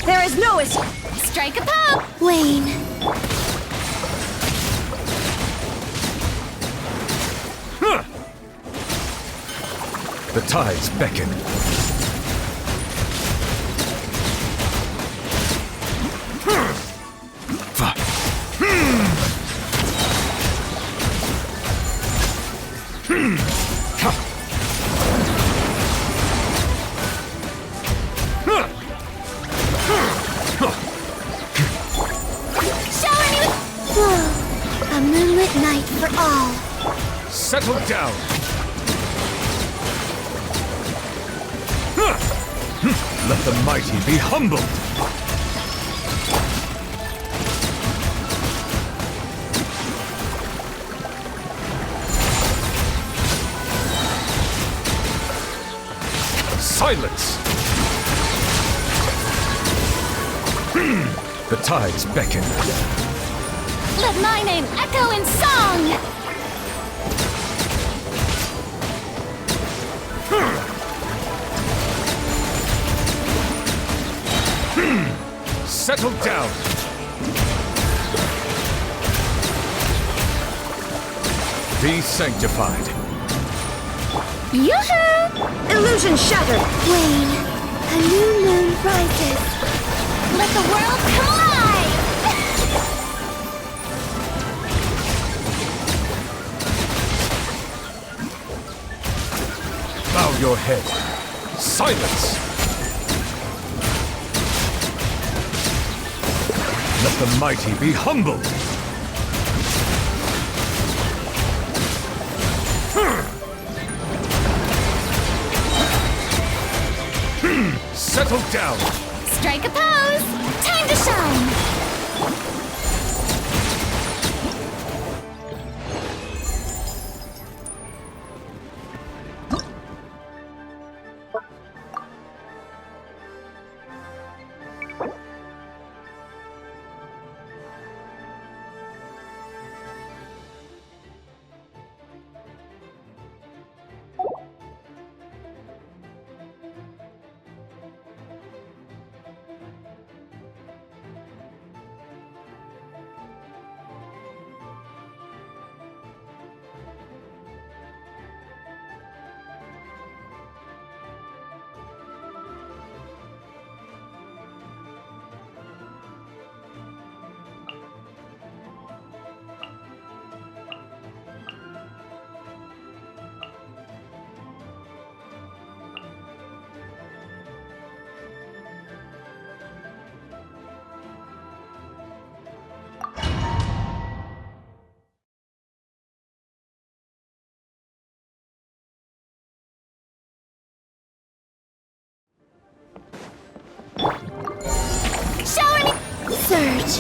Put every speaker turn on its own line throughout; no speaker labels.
There is no escape.
Strike a pose!
Wane.
The tides beckon.
A moonlit night for all.
Settle down. Let the mighty be humbled. Silence! The tides beckon.
Let my name echo in song!
Settle down! Be sanctified.
Yoo-hoo!
Illusion shattered.
Wane. A new moon rises.
Let the world collide!
Bow your head. Silence! Let the mighty be humbled. Settle down.
Strike a pose! Time to shine! Shower me!
Surge.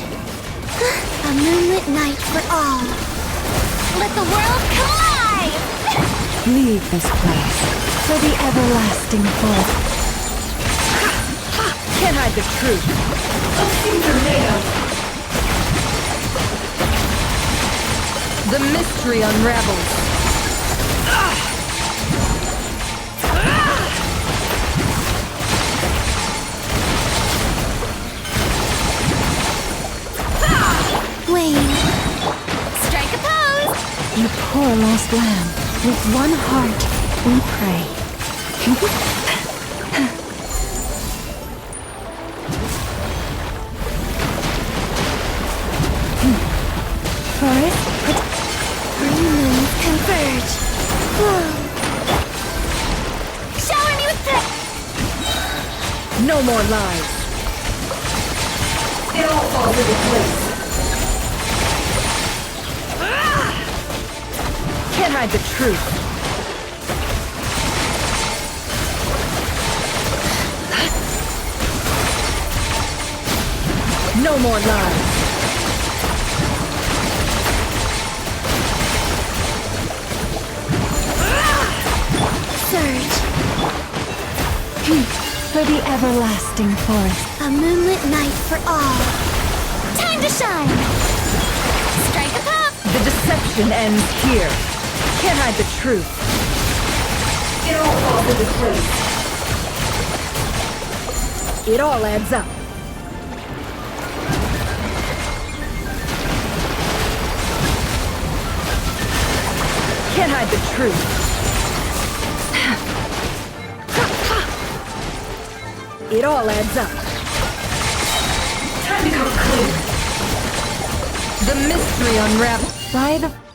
A moonlit night for all.
Let the world collide!
Leave this place for the everlasting forest. Can't hide the truth. The mystery unravels.
Wane.
Strike a pose!
You poor lost lamb. With one heart, we pray. Forest,
New moons converge.
Shower me with
no more lies. It all falls into place. Can't hide the truth. No more lies.
Surge.
For the everlasting forest.
A moonlit night for all.
time to shine! Strike a pose!
The deception ends here. Can't hide the truth. It all falls into place. It all adds up. truth. It all adds up. Time to come clear. The mystery unraveled by the...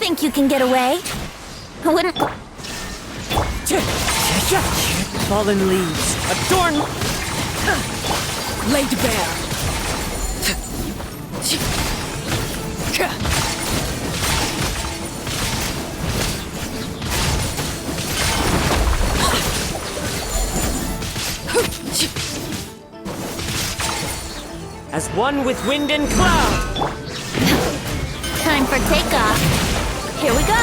Think you can get away? I wouldn't...
Fallen leaves, adorn... laid bare.
As one with wind and cloud!
Time for takeoff. Here we go!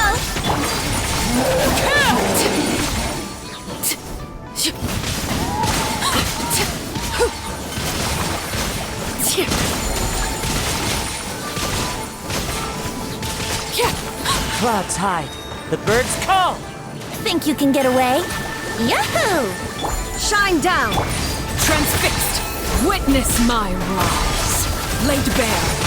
Clouds hide. The birds call!
Think you can get away? Yahoo!
Shine down! Transfixed! Witness my rise! Laid bare!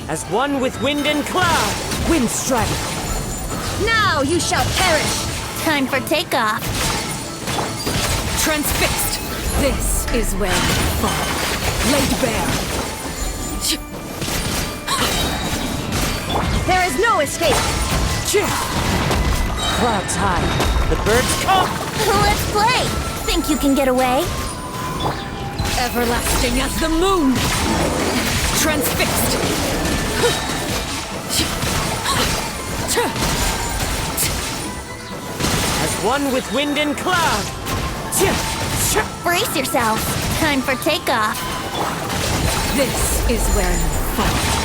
As one with wind and cloud!
Wind strike! Now you shall perish!
Time for takeoff.
Transfixed! This is where you fall. Laid bare! There is no escape!
Clouds hide. The birds call!
Let's play! Think you can get away?
Everlasting as the moon! Transfixed!
As one with wind and cloud!
Brace yourself. Time for takeoff.
This is where you fall.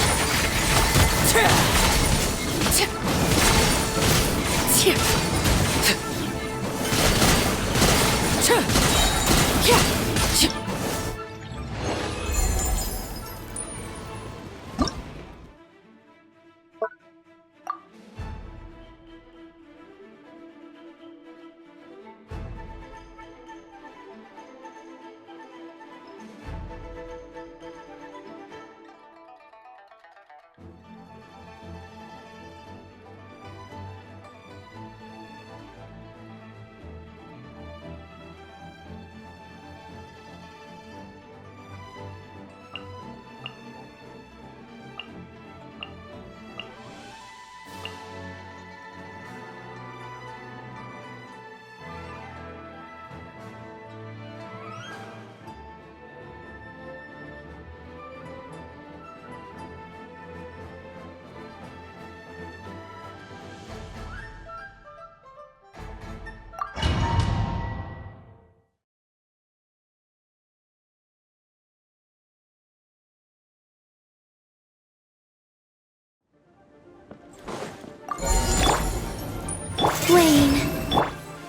Wane.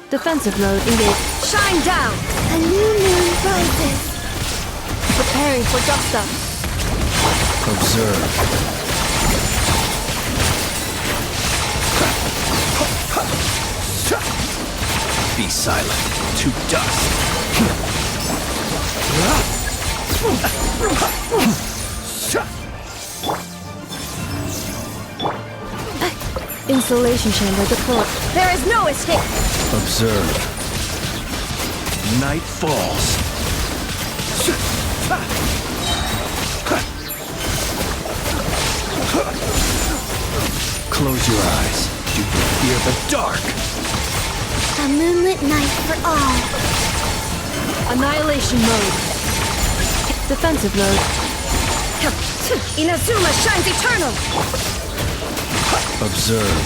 Defensive mode engaged. Shine down!
A new moon rises.
Preparing for dust up.
Observe.
Be silent. To dust.
Insulation chamber deployed. There is no escape!
Observe. Night falls. Close your eyes. Do you fear the dark?
A moonlit night for all.
Annihilation mode. Defensive mode. Inazuma shines eternal!
Observe.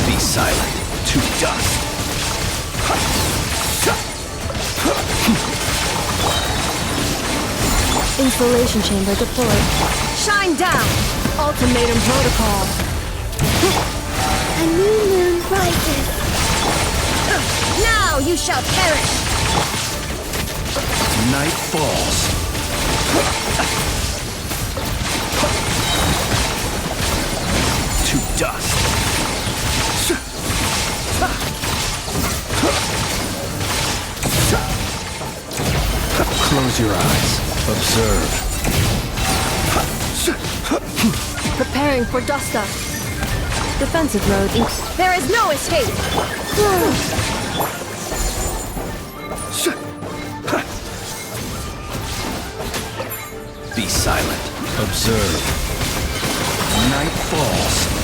Be silent. To dust.
Insulation chamber deployed. Shine down! Ultimatum protocol.
A new moon rises.
Now you shall perish!
Night falls. To dust. Close your eyes. Observe.
Preparing for dust up. Defensive mode. There is no escape!
Be silent. Observe. Night falls.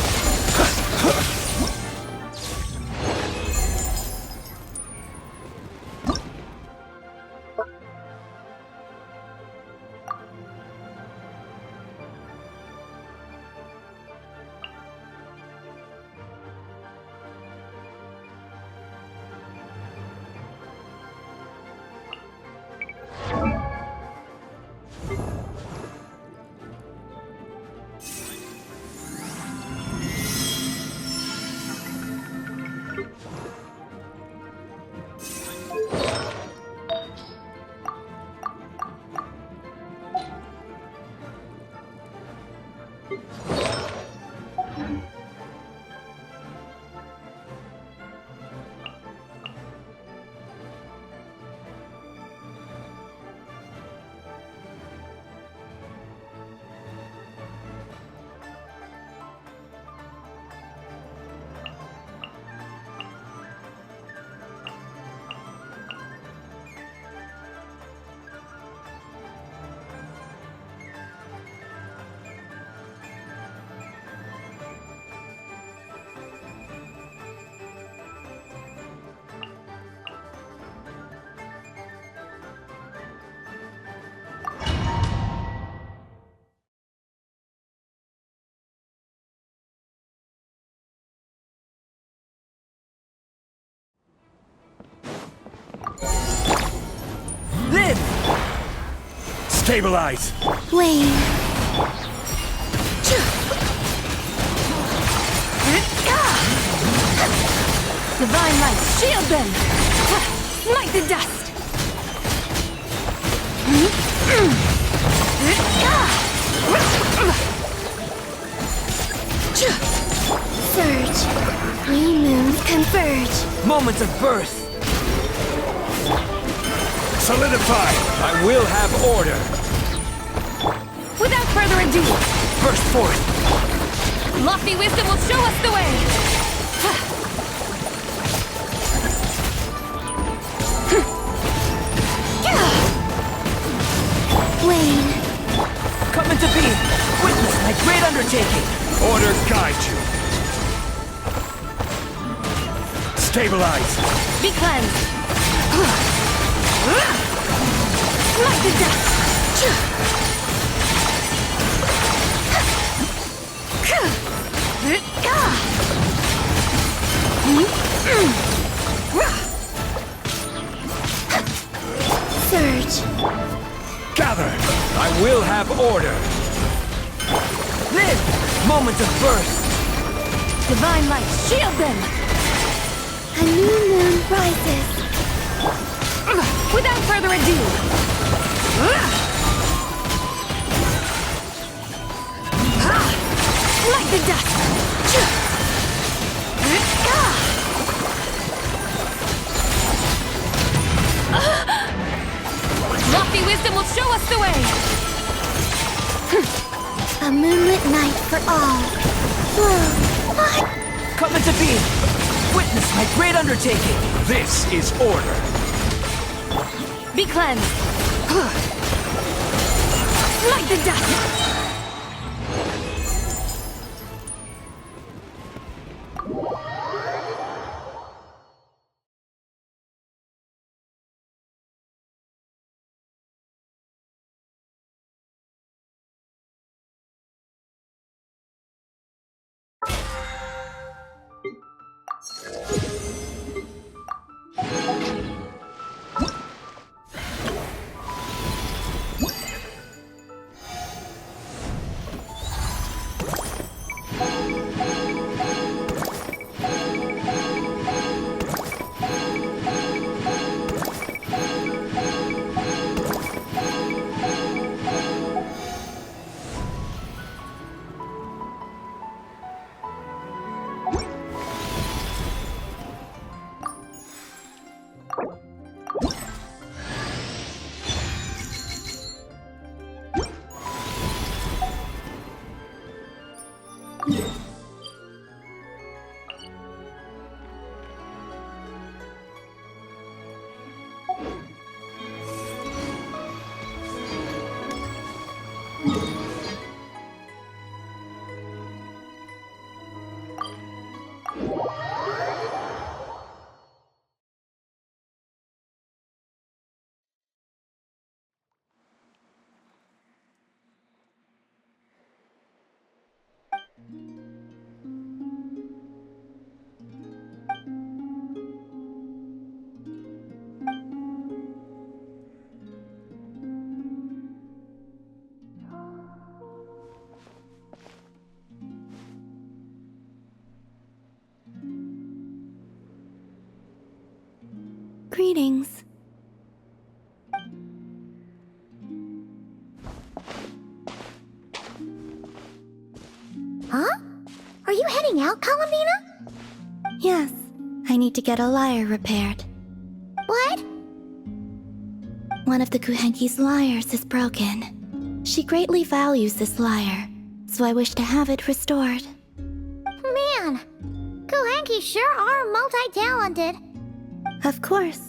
Live!
Stabilize!
Wane.
Divine light, shield them! Smite the dust!
Surge. New moons converge.
Moments of birth!
Solidify!
I will have order!
Without further ado,
Burst forth!
lofty wisdom will show us the way!
Wane.
Come into being! Witness my great undertaking!
Order guide you! Stabilize!
Be cleansed! Smite the dust!
Surge.
Gather!
I will have order! Live! Moment of burst!
Divine light, shield them!
A new moon rises.
Without further ado! Like the dust! Lofty wisdom will show us the way!
A moonlit night for all. Whoa. What?
Come into being! Witness my great undertaking!
This is order.
Be cleansed! Like the dust!
Greetings.
Huh? Are you heading out, Columbina?
Yes, I need to get a lyre repaired.
What?
One of the Kuhenki's lyres is broken. She greatly values this lyre, so I wish to have it restored.
Man, Kuhenki sure are multi-talented.
Of course.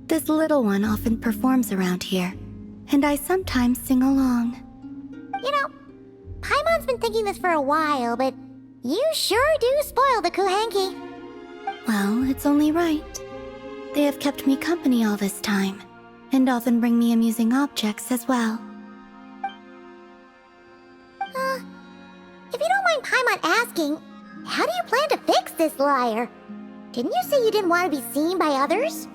This little one often performs around here, and I sometimes sing along.
You know, Paimon's been thinking this for a while, but you sure do spoil the Kuhenki.
Well, it's only right. They have kept me company all this time, and often bring me amusing objects as well.
If you don't mind Paimon asking, how do you plan to fix this lyre? Didn't you say you didn't want to be seen by others?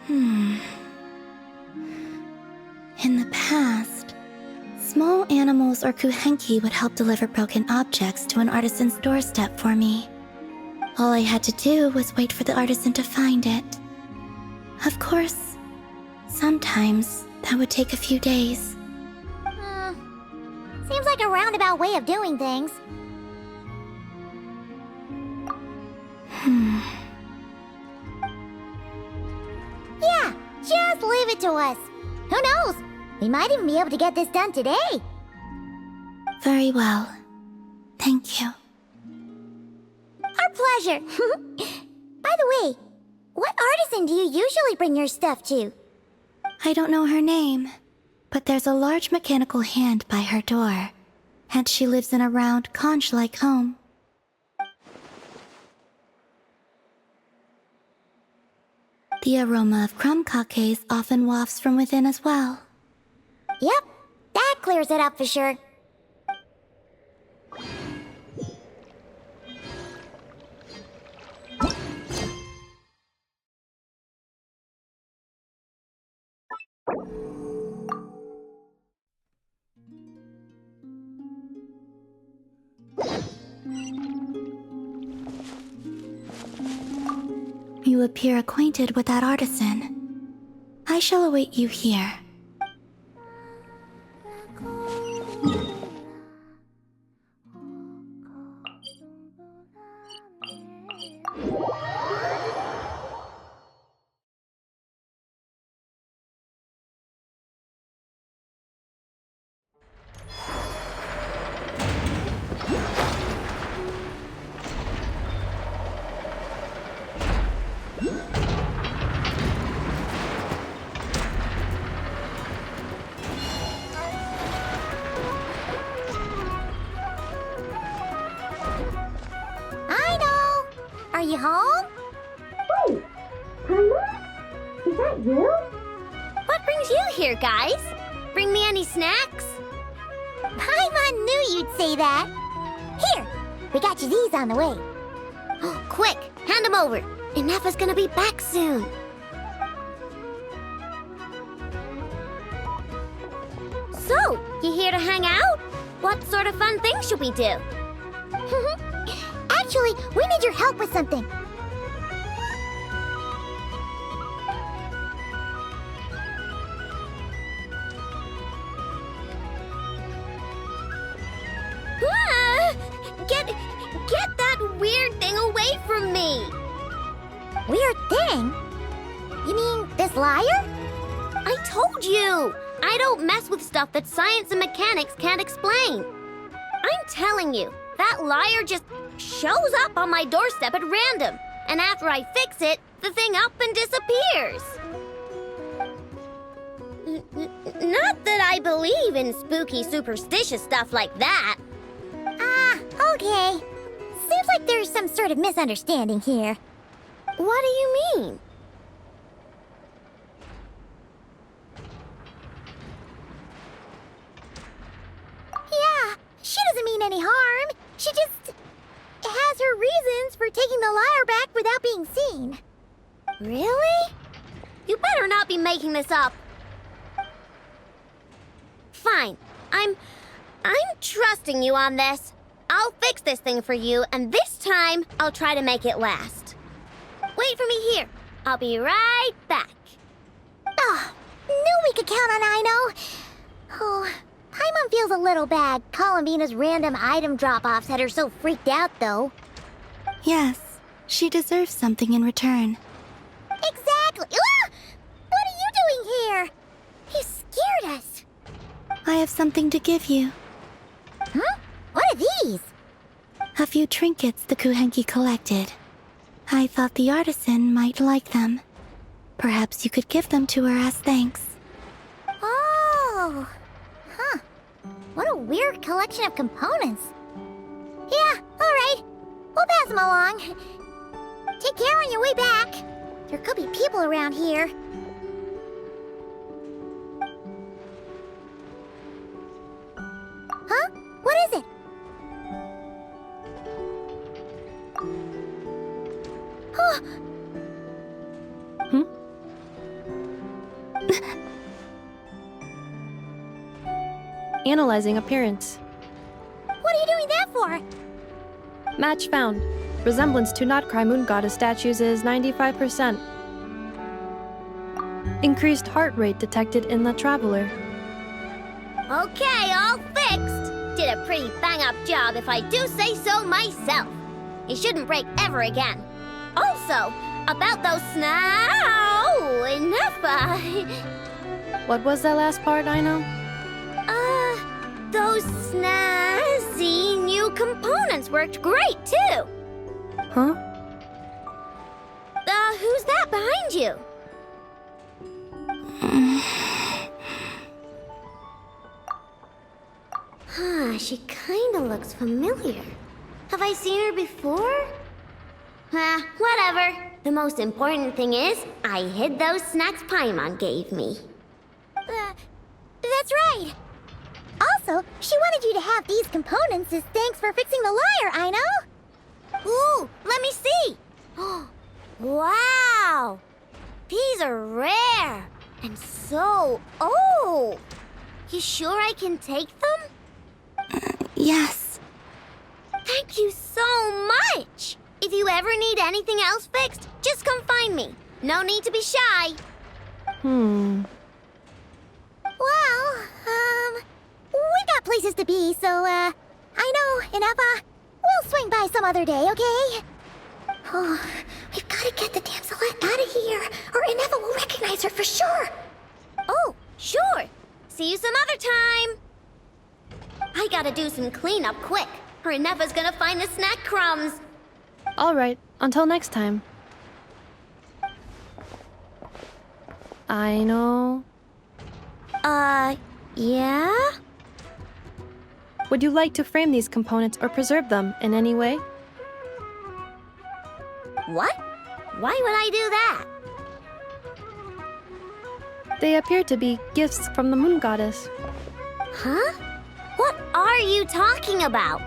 In the past, small animals or Kuhenki would help deliver broken objects to an artisan's doorstep for me. All I had to do was wait for the artisan to find it. Of course, sometimes that would take a few days.
Seems like a roundabout way of doing things. Yeah, just leave it to us. Who knows? We might even be able to get this done today.
Very well. Thank you.
Our pleasure. By the way, what artisan do you usually bring your stuff to?
I don't know her name, but there's a large mechanical hand by her door, and she lives in a round, conch-like home. The aroma of crumb cakes often wafts from within as well.
Yep, that clears it up for sure.
appear acquainted with that artisan. I shall await you here.
Are you home? Wait, Paimon? Is that you? What brings you here, guys? Bring me any snacks? Paimon knew you'd say that. Here, we got you these on the way. Quick, hand them over. Inefa's gonna be back soon. So, you here to hang out? What sort of fun things should we do? Actually, we need your help with something. Get that weird thing away from me! Weird thing? You mean this liar? I told you! I don't mess with stuff that science and mechanics can't explain. I'm telling you, that liar just shows up on my doorstep at random, and after I fix it, the thing up and disappears. Not that I believe in spooky, superstitious stuff like that. Okay. Seems like there's some sort of misunderstanding here. What do you mean? Yeah, she doesn't mean any harm. She just has her reasons for taking the lyre back without being seen. Really? You better not be making this up. Fine. I'm trusting you on this. I'll fix this thing for you, and this time, I'll try to make it last. Wait for me here. I'll be right back. Knew we could count on Aino. Oh, Paimon feels a little bad. Columbina's random item drop-offs had her so freaked out, though.
Yes, she deserves something in return.
Exactly! Ah! What are you doing here? You scared us.
I have something to give you.
Huh? What are these?
A few trinkets the Kuhenki collected. I thought the artisan might like them. Perhaps you could give them to her as thanks.
Oh! Huh. What a weird collection of components. Yeah, alright. We'll pass them along. Take care on your way back. There could be people around here. Huh? What is it?
Analyzing appearance.
What are you doing that for?
Match found. Resemblance to not cry moon goddess statues is 95%. Increased heart rate detected in the traveler.
Okay, all fixed. Did a pretty bang-up job if I do say so myself. It shouldn't break ever again. Also, about those enough.
What was that last part, Aino?
Those snazzy new components worked great, too.
Huh?
Who's that behind you? She kinda looks familiar. Have I seen her before? Whatever. The most important thing is, I hid those snacks Paimon gave me. That's right. Also, she wanted you to have these components as thanks for fixing the lyre, Aino. Ooh, let me see. Wow. These are rare and so old. You sure I can take them?
Yes.
Thank you so much. If you ever need anything else fixed, Just come find me. No need to be shy. Well, we got places to be, so, I know, Ineppa, we'll swing by some other day, okay? Oh, we've got to get the damselette out of here, or Ineppa will recognize her for sure. Oh, sure. See you some other time. I gotta do some cleanup quick, or Ineppa's gonna find the snack crumbs.
Alright, until next time. I know.
Yeah?
Would you like to frame these components or preserve them in any way?
What? Why would I do that?
They appear to be gifts from the moon goddess.
Huh? What are you talking about?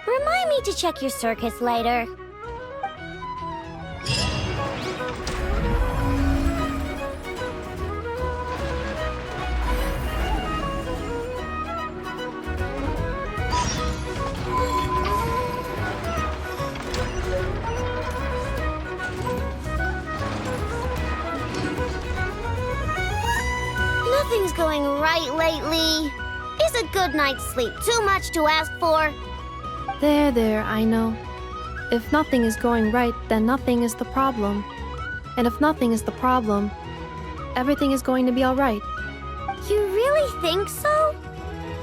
Remind me to check your circus later. Nothing's going right lately. Is a good night's sleep too much to ask for?
There, I know. If nothing is going right, then nothing is the problem. And if nothing is the problem, everything is going to be alright.
You really think so?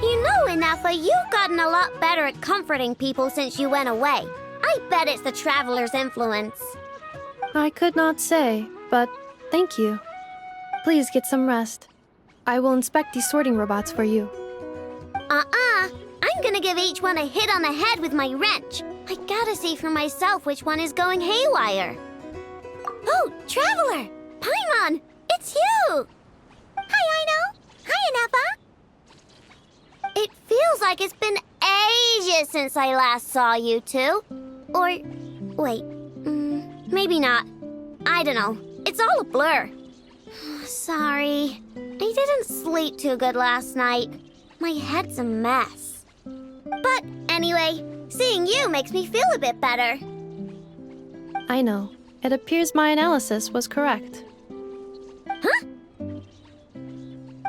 You know, Ineppa, you've gotten a lot better at comforting people since you went away. I bet it's the Traveler's influence.
I could not say, but thank you. Please get some rest. I will inspect these sorting robots for you.
I'm gonna give each one a hit on the head with my wrench. I gotta see for myself which one is going haywire. Oh, Traveler! Paimon! It's you! Hi, Aino! Hi, Ineppa! It feels like it's been ages since I last saw you two. Or, wait, maybe not. I don't know. It's all a blur. Sorry. I didn't sleep too good last night. My head's a mess. But anyway, seeing you makes me feel a bit better.
I know. It appears my analysis was correct.
Huh?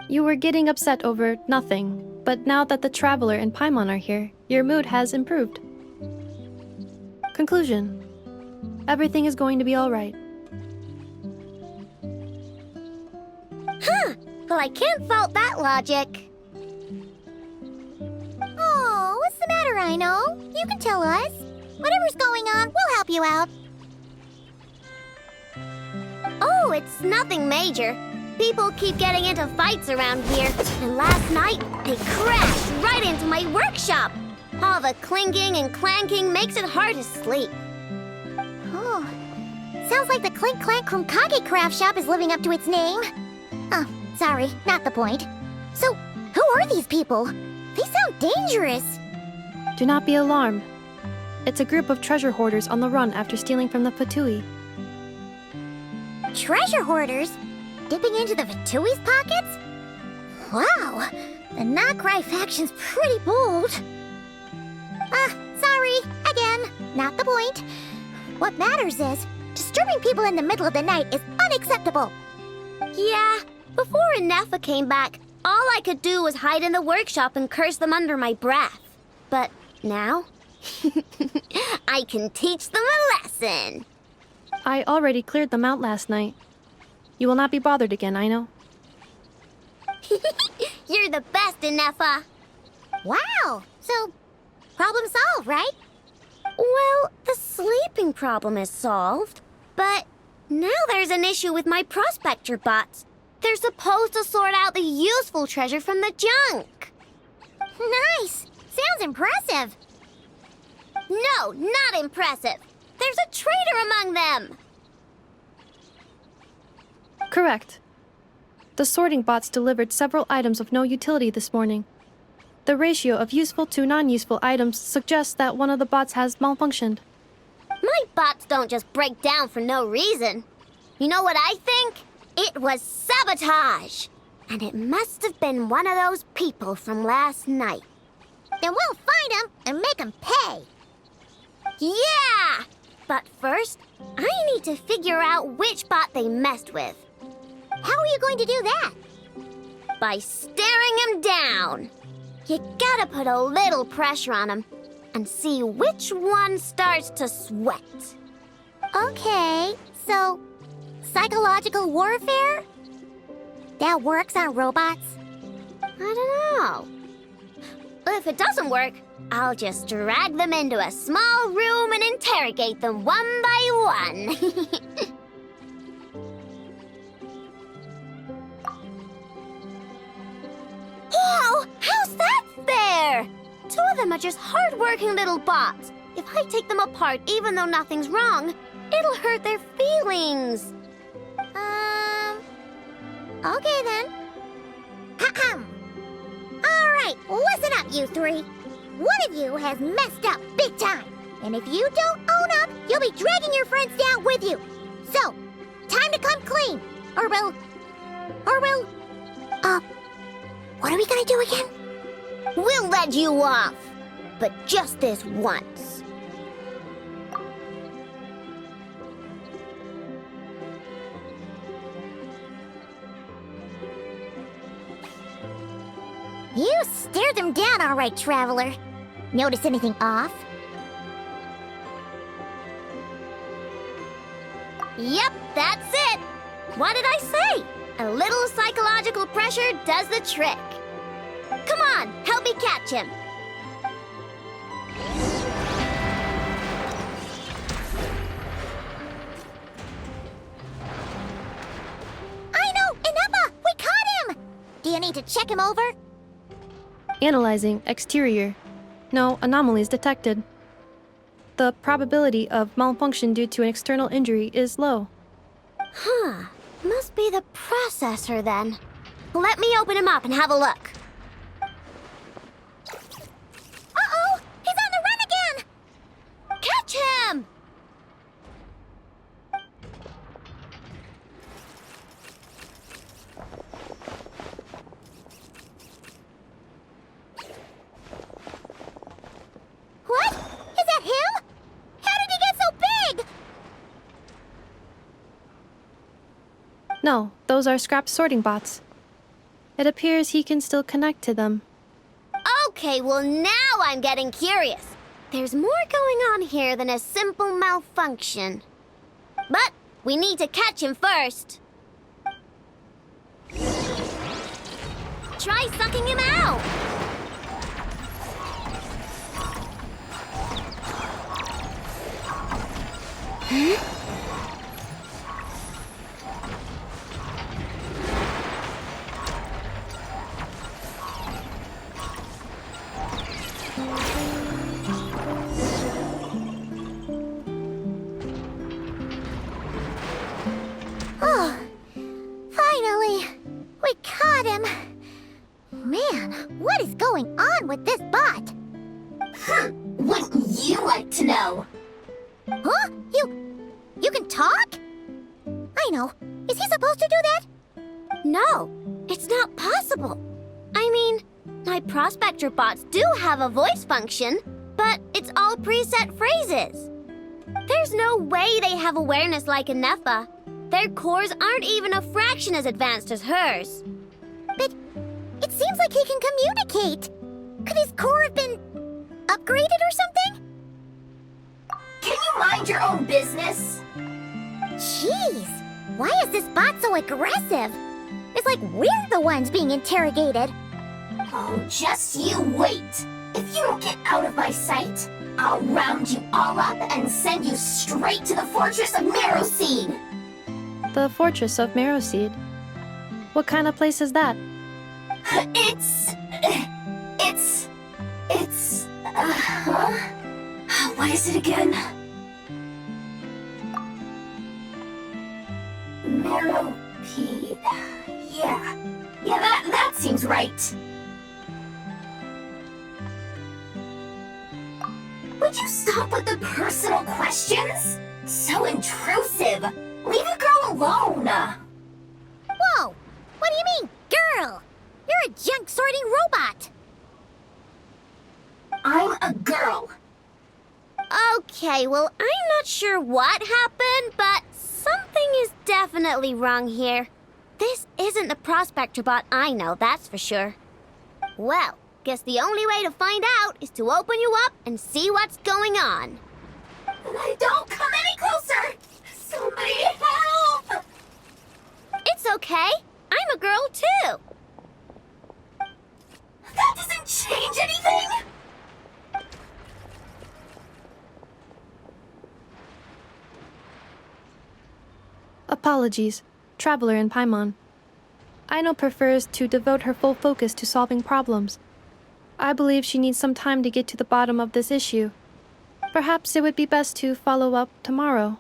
You were getting upset over nothing, but now that the Traveler and Paimon are here, your mood has improved. Conclusion. Everything is going to be alright.
Huh. Well, I can't fault that logic. Oh, what's the matter, Aino? You can tell us. Whatever's going on, we'll help you out. Oh, it's nothing major. People keep getting into fights around here, and last night they crashed right into my workshop. All the clinking and clanking makes it hard to sleep. Oh, sounds like the Clink Clank Krumkage craft shop is living up to its name. Oh, sorry, not the point. So, who are these people? They sound dangerous.
Do not be alarmed. It's a group of treasure hoarders on the run after stealing from the Fatui.
Treasure hoarders? Dipping into the Fatui's pockets? Wow, the Nagrai faction's pretty bold. Sorry, again, not the point. What matters is, disturbing people in the middle of the night is unacceptable. Yeah, before Ineppa came back, all I could do was hide in the workshop and curse them under my breath. But now, I can teach them a lesson.
I already cleared them out last night. You will not be bothered again, I know.
You're the best, Ineppa. Wow, so problem solved, right? Well, the sleeping problem is solved, but now there's an issue with my prospector bots. They're supposed to sort out the useful treasure from the junk. Nice. Sounds impressive. No, not impressive. There's a traitor among them.
Correct. The sorting bots delivered several items of no utility this morning. The ratio of useful to non-useful items suggests that one of the bots has malfunctioned.
My bots don't just break down for no reason. You know what I think? It was sabotage. And it must have been one of those people from last night. Then we'll find him and make him pay. Yeah! But first, I need to figure out which bot they messed with. How are you going to do that? By staring him down. You gotta put a little pressure on him and see which one starts to sweat.
Okay, so psychological warfare? That works on robots?
I don't know. If it doesn't work, I'll just drag them into a small room and interrogate them one by one. Whoa! How's that fair? Two of them are just hard-working little bots. If I take them apart even though nothing's wrong, it'll hurt their feelings.
Okay then. Ahem. Alright, listen up, you three. One of you has messed up big time. And if you don't own up, you'll be dragging your friends down with you. So, time to come clean. Or we'll... what are we gonna do again?
We'll let you off, but just this once.
You stared them down all right, Traveler. Notice anything off?
Yep, that's it. What did I say? A little psychological pressure does the trick. Come on, help me catch him.
I know! Ineppa! We caught him! Do you need to check him over?
Analyzing exterior. No anomalies detected. The probability of malfunction due to an external injury is low.
Huh. Must be the processor then. Let me open him up and have a look.
Uh-oh! He's on the run again!
Catch him!
What? Is that him? How did he get so big?
No, those are scrap sorting bots. It appears he can still connect to them.
Okay, well now I'm getting curious. There's more going on here than a simple malfunction. But we need to catch him first. Try sucking him out.
Oh, finally! We caught him! Man, what is going on with this bot?
Wouldn't you like to know?
Huh? You can talk? I know. Is he supposed to do that?
No, it's not possible. I mean, my prospector bots do have a voice function, but it's all preset phrases. There's no way they have awareness like a Nepha. Their cores aren't even a fraction as advanced as hers.
But it seems like he can communicate. Could his core have been upgraded or something?
Can you mind your own business?
Jeez, why is this bot so aggressive? It's like we're the ones being interrogated.
Oh, just you wait. If you don't get out of my sight, I'll round you all up and send you straight to the fortress of Marrowseed.
The Fortress of Marrowseed. What kind of place is that?
What is it again? Marrowseed. Yeah, that seems right. Would you stop with the personal questions? So intrusive. Leave a girl alone.
Whoa! What do you mean, girl? You're a junk sorting robot.
I'm a girl. Okay, well, I'm not sure what happened, but something is definitely wrong here. This isn't the prospector bot I know, that's for sure. Well, guess the only way to find out is to open you up and see what's going on.
Don't come any closer! Somebody help!
It's okay. I'm a girl, too.
That doesn't change anything!
Apologies, Traveler in Paimon. Aino prefers to devote her full focus to solving problems. I believe she needs some time to get to the bottom of this issue. Perhaps it would be best to follow up tomorrow.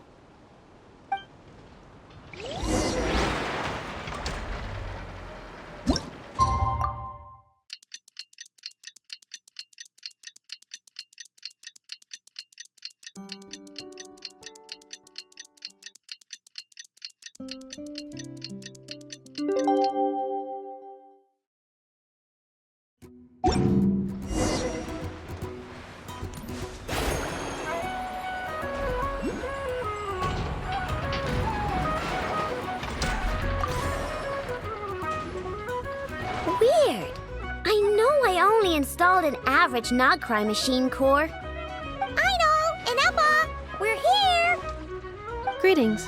Weird. I know I only installed an average Nogcry machine core.
Aino and Emma, we're here!
Greetings.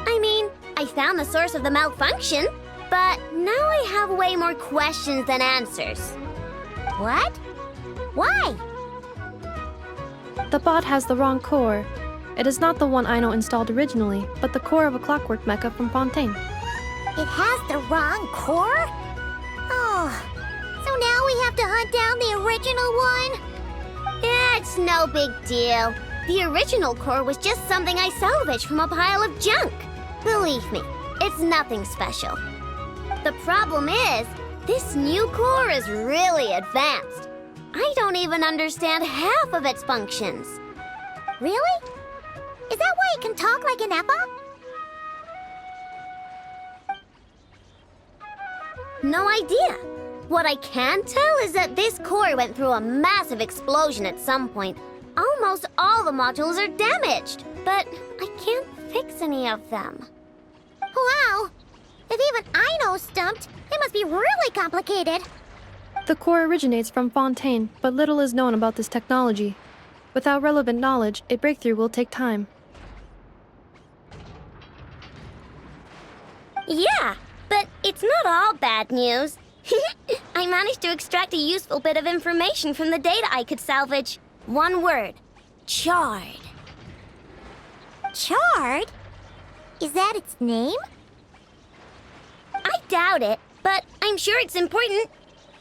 I mean, I found the source of the malfunction, but now I have way more questions than answers. What? Why?
The bot has the wrong core. It is not the one Aino installed originally, but the core of a clockwork mecha from Fontaine.
It has the wrong core? Oh, so now we have to hunt down the original one?
Yeah, it's no big deal. The original core was just something I salvaged from a pile of junk. Believe me, it's nothing special. The problem is, this new core is really advanced. I don't even understand half of its functions.
Really? Is that why it can talk like an Emma?
No idea. What I can tell is that this core went through a massive explosion at some point. Almost all the modules are damaged, but I can't fix any of them.
Wow! If even Aino's stumped, it must be really complicated.
The core originates from Fontaine, but little is known about this technology. Without relevant knowledge, a breakthrough will take time.
Yeah, but it's not all bad news. I managed to extract a useful bit of information from the data I could salvage. One word. Charred.
Charred? Is that its name?
I doubt it, but I'm sure it's important.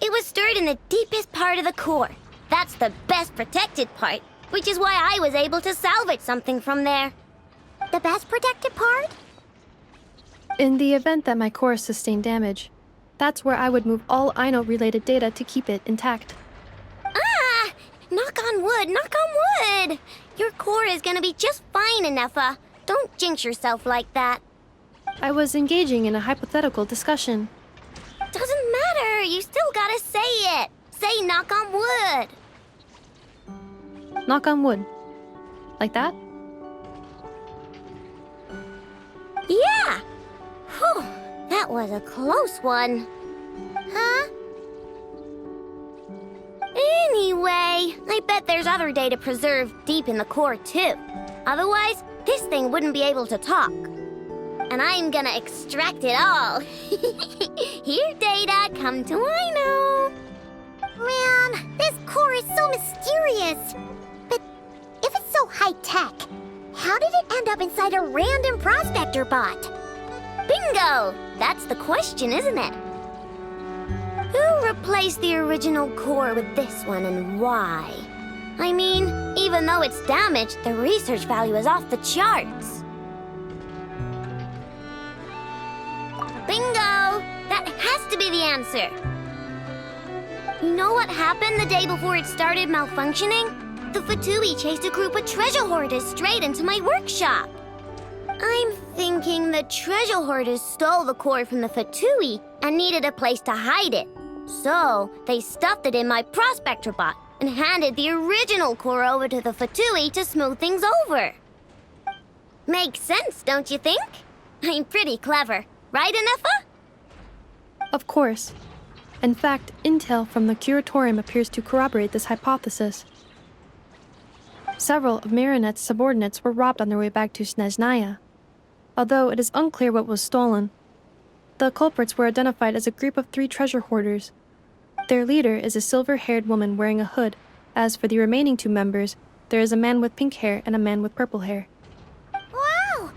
It was stored in the deepest part of the core. That's the best protected part, which is why I was able to salvage something from there.
The best protected part?
In the event that my core sustained damage, that's where I would move all Aino-related data to keep it intact.
Ah! Knock on wood, knock on wood! Your core is gonna be just fine, Inefa. Don't jinx yourself like that.
I was engaging in a hypothetical discussion.
Doesn't matter, you still gotta say it. Say knock on wood.
Knock on wood. Like that?
Yeah! Whew, that was a close one.
Huh?
Anyway, I bet there's other data preserved deep in the core too. Otherwise, this thing wouldn't be able to talk. And I'm gonna extract it all. Here, data, come to Aino.
Man, this core is so mysterious. But if it's so high-tech, how did it end up inside a random prospector bot?
Bingo! That's the question, isn't it? Who replaced the original core with this one and why? I mean, even though it's damaged, the research value is off the charts. Bingo! That has to be the answer. You know what happened the day before it started malfunctioning? The Fatui chased a group of treasure hoarders straight into my workshop. I'm thinking the treasure hoarders stole the core from the Fatui and needed a place to hide it. So, they stuffed it in my prospector bot, and handed the original core over to the Fatui to smooth things over. Makes sense, don't you think? I'm pretty clever, right, Anefa?
Of course. In fact, intel from the Curatorium appears to corroborate this hypothesis. Several of Marinette's subordinates were robbed on their way back to Snezhnaya, although it is unclear what was stolen. The culprits were identified as a group of 3 treasure hoarders. Their leader is a silver-haired woman wearing a hood. As for the remaining 2 members, there is a man with pink hair and a man with purple hair.
Wow!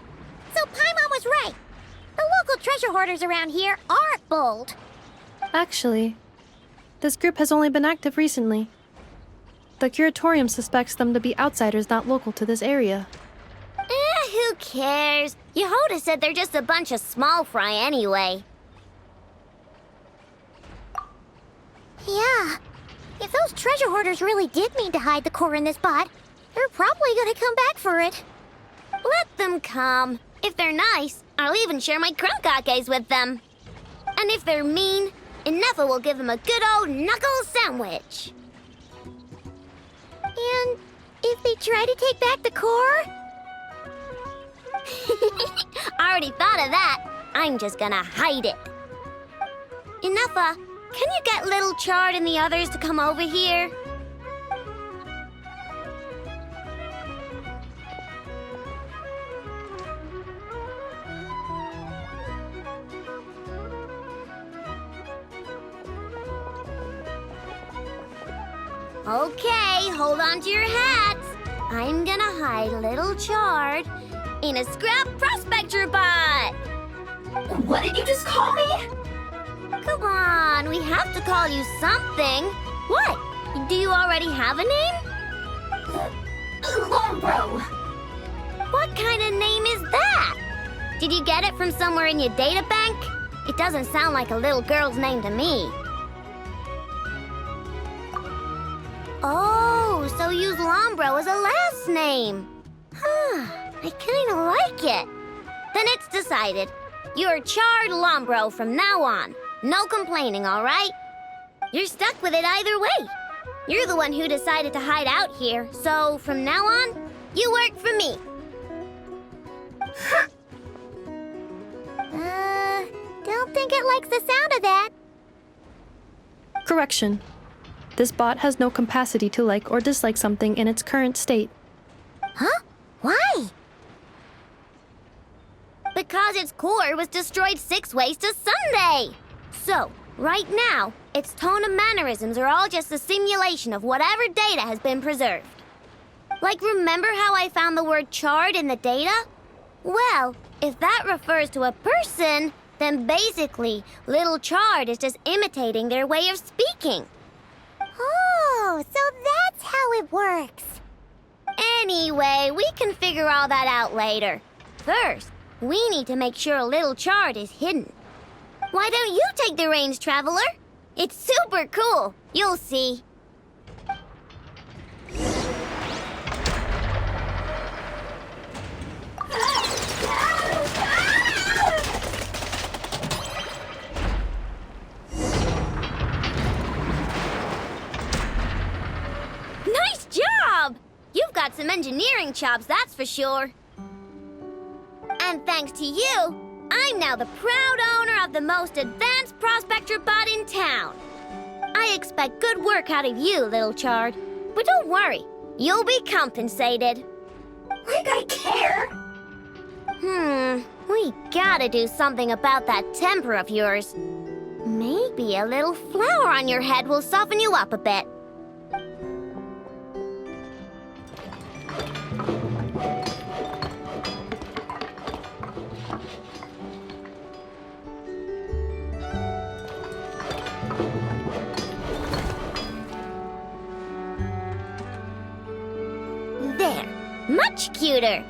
So Paimon was right. The local treasure hoarders around here aren't bold.
Actually, this group has only been active recently. The Curatorium suspects them to be outsiders not local to this area.
Who cares? Yehoda said they're just a bunch of small fry anyway.
Yeah. If those treasure hoarders really did mean to hide the core in this spot, they're probably gonna come back for it.
Let them come. If they're nice, I'll even share my crunkakes with them. And if they're mean, Anefa will give them a good old knuckle sandwich.
And if they try to take back the core?
I already thought of that. I'm just gonna hide it. Anefa, can you get Little Chard and the others to come over here? Okay, hold on to your hats. I'm gonna hide Little Chard in a scrap prospector bot.
What did you just call me?
Come on, we have to call you something. What? Do you already have a name?
Lombro.
What kind of name is that? Did you get it from somewhere in your data bank? It doesn't sound like a little girl's name to me. Oh, so use Lombro as a last name. Huh, I kind of like it. Then it's decided. You're Chard Lombro from now on. No complaining, all right? You're stuck with it either way. You're the one who decided to hide out here, so from now on, you work for me.
Don't think it likes the sound of that.
Correction. This bot has no capacity to like or dislike something in its current state.
Huh? Why?
Because its core was destroyed 6 ways to Sunday. So, right now, its tone and mannerisms are all just a simulation of whatever data has been preserved. Like, remember how I found the word Chard in the data? Well, if that refers to a person, then basically, Little Chard is just imitating their way of speaking.
Oh, so that's how it works.
Anyway, we can figure all that out later. First, we need to make sure Little Chard is hidden. Why don't you take the reins, Traveler? It's super cool. You'll see. Nice job! You've got some engineering chops, that's for sure. And thanks to you, I'm now the proud owner of the most advanced prospector bot in town. I expect good work out of you, Little Chard. But don't worry, you'll be compensated.
Like I care.
We gotta do something about that temper of yours. Maybe a little flour on your head will soften you up a bit. There, much cuter.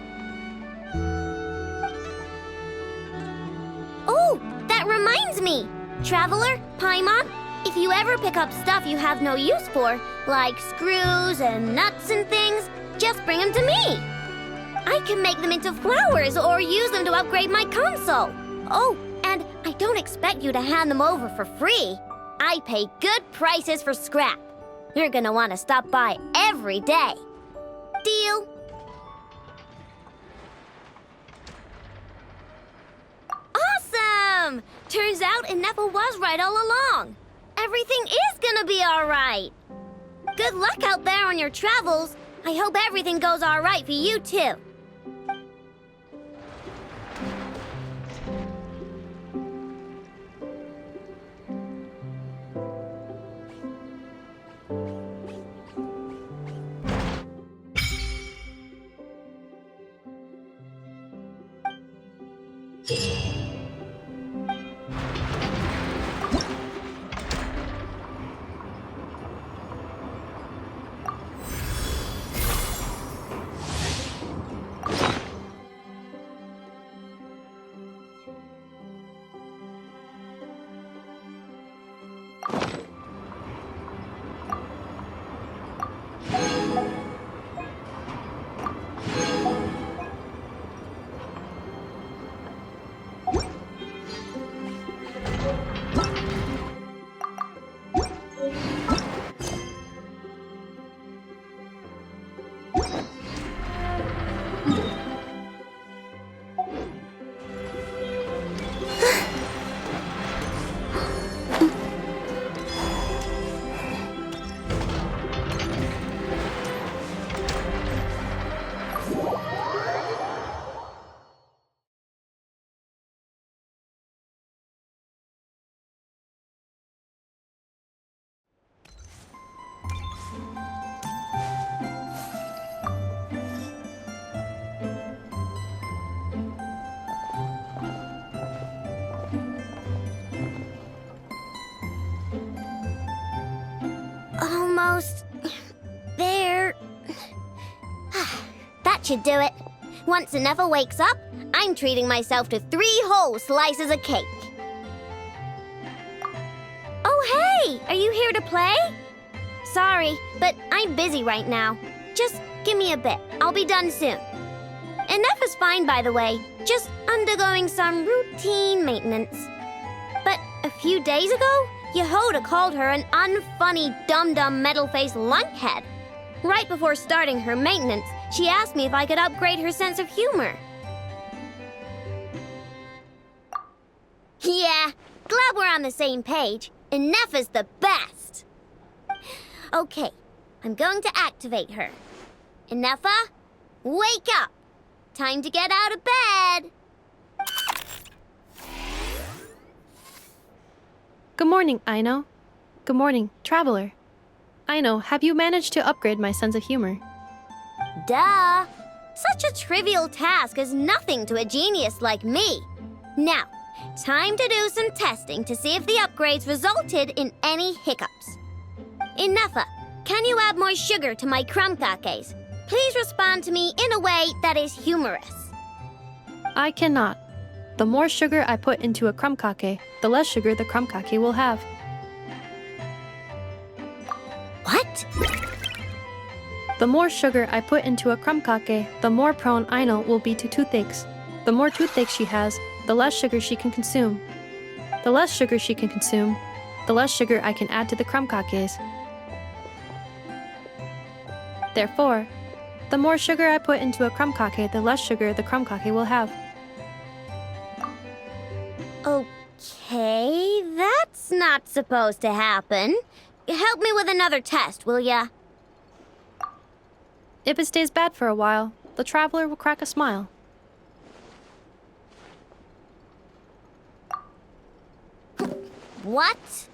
Oh, that reminds me. Traveler, Paimon, if you ever pick up stuff you have no use for, like screws and nuts and things, just bring them to me. I can make them into flowers or use them to upgrade my console. Oh, and I don't expect you to hand them over for free. I pay good prices for scrap. You're gonna want to stop by every day. Deal? Awesome! Turns out Ineffa was right all along. Everything is gonna be alright. Good luck out there on your travels. I hope everything goes alright for you too. Almost there. That should do it. Once Ineffa wakes up, I'm treating myself to 3 whole slices of cake. Oh, hey! Are you here to play? Sorry, but I'm busy right now. Just give me a bit. I'll be done soon. Ineffa's fine, by the way. Just undergoing some routine maintenance. But a few days ago, Yehoda called her an unfunny, dum-dum, metal-faced lunkhead. Right before starting her maintenance, she asked me if I could upgrade her sense of humor. Yeah, glad we're on the same page. Ineffa's the best. Okay, I'm going to activate her. Ineffa, wake up! Time to get out of bed!
Good morning, Aino. Good morning, Traveler. Aino, have you managed to upgrade my sense of humor?
Duh! Such a trivial task is nothing to a genius like me. Now, time to do some testing to see if the upgrades resulted in any hiccups. Ineffa, can you add more sugar to my crumb cakes? Please respond to me in a way that is humorous.
I cannot. The more sugar I put into a crumb cake, the less sugar the crumb cake will have.
What?
The more sugar I put into a crumb cake, the more prone Aino will be to toothaches. The more toothaches she has, the less sugar she can consume. The less sugar she can consume, the less sugar I can add to the crumb cakes. Therefore, the more sugar I put into a crumb cake, the less sugar the crumb cake will have.
Okay, that's not supposed to happen. Help me with another test, will ya?
If it stays bad for a while, the traveler will crack a smile.
What?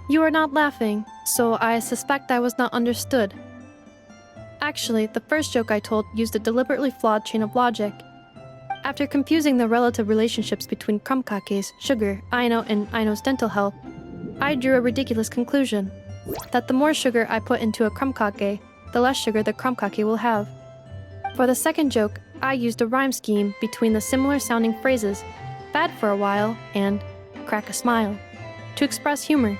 You are not laughing, so I suspect I was not understood. Actually, the first joke I told used a deliberately flawed chain of logic. After confusing the relative relationships between crumb cakes, sugar, Aino, and Aino's dental health, I drew a ridiculous conclusion. That the more sugar I put into a crumb cake, the less sugar the crumb cake will have. For the second joke, I used a rhyme scheme between the similar sounding phrases, bad for a while, and crack a smile, to express humor.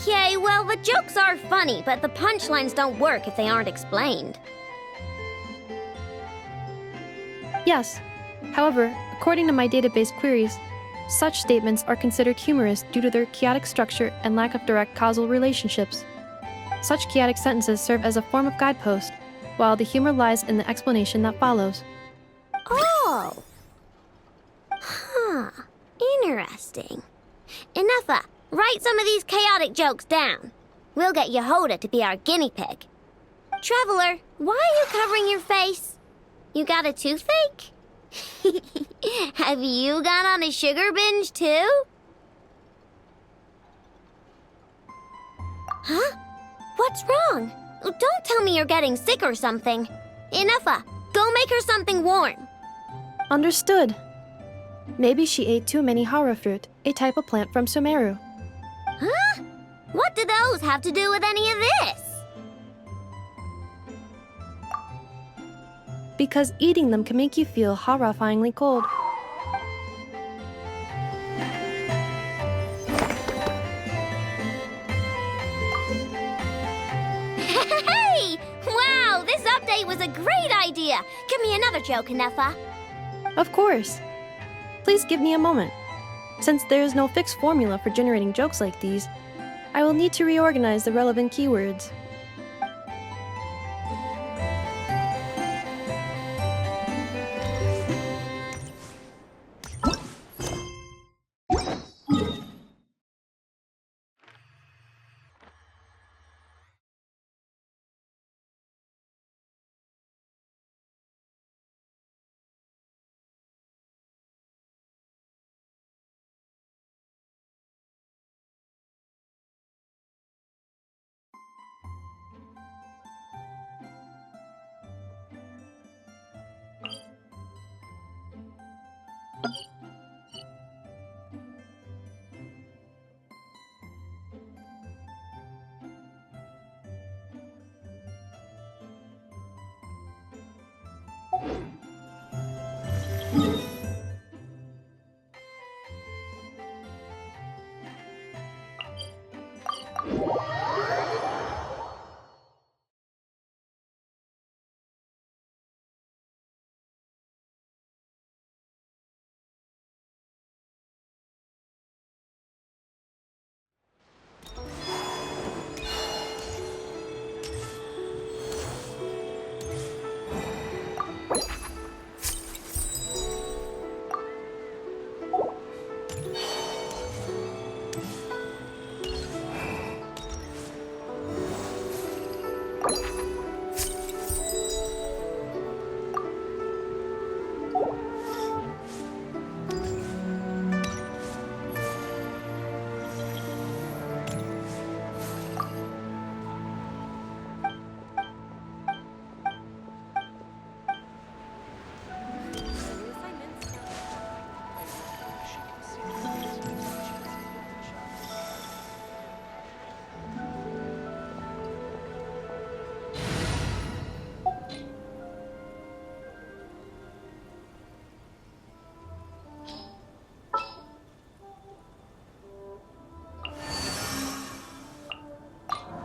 Okay, well, the jokes are funny, but the punchlines don't work if they aren't explained.
Yes. However, according to my database queries, Such statements are considered humorous due to their chaotic structure and lack of direct causal relationships. Such chaotic sentences serve as a form of guidepost, while the humor lies in the explanation that follows.
Oh! Huh. Interesting. Enough. Write some of these chaotic jokes down. We'll get Yehoda to be our guinea pig. Traveler, why are you covering your face? You got a toothache? Have you gone on a sugar binge too? Huh? What's wrong? Don't tell me you're getting sick or something. Enough. Go make her something warm.
Understood. Maybe she ate too many hara fruit, a type of plant from Sumeru.
Huh? What do those have to do with any of this?
Because eating them can make you feel horrifyingly cold.
Hey! Wow, this update was a great idea. Give me another joke, Nefa.
Of course. Please give me a moment. Since there is no fixed formula for generating jokes like these, I will need to reorganize the relevant keywords.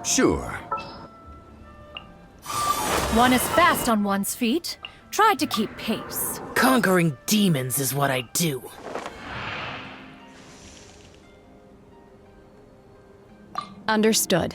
Sure.
One is fast on one's feet. Try to keep pace.
Conquering demons is what I do.
Understood.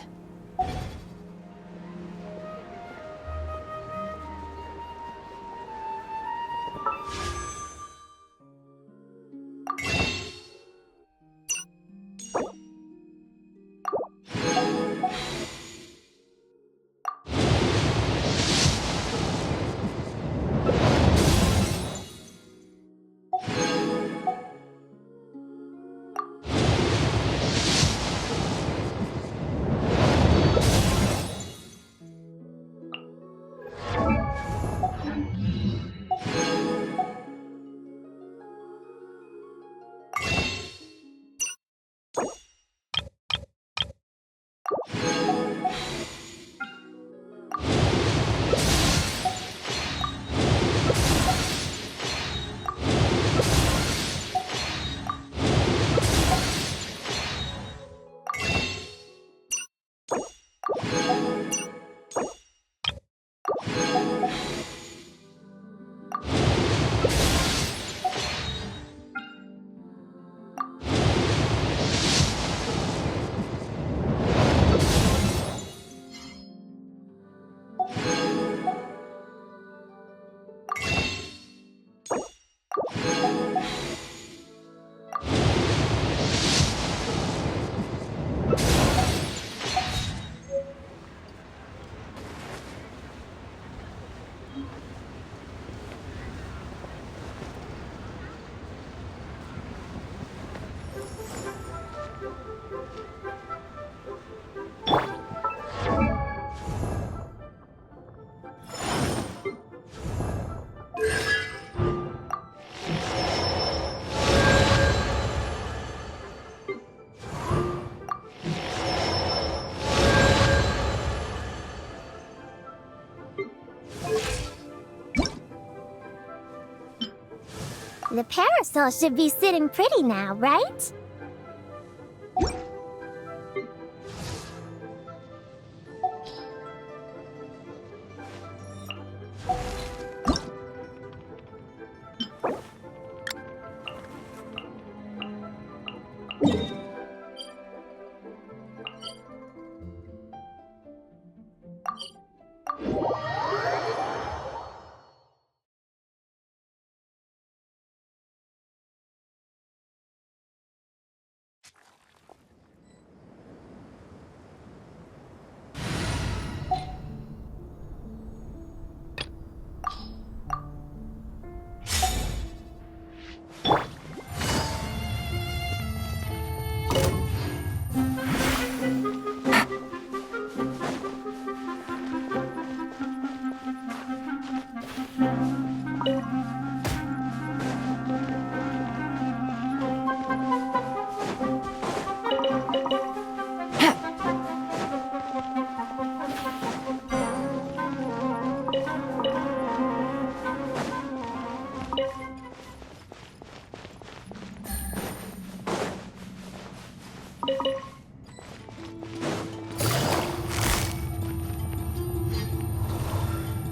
The parasol should be sitting pretty now, right?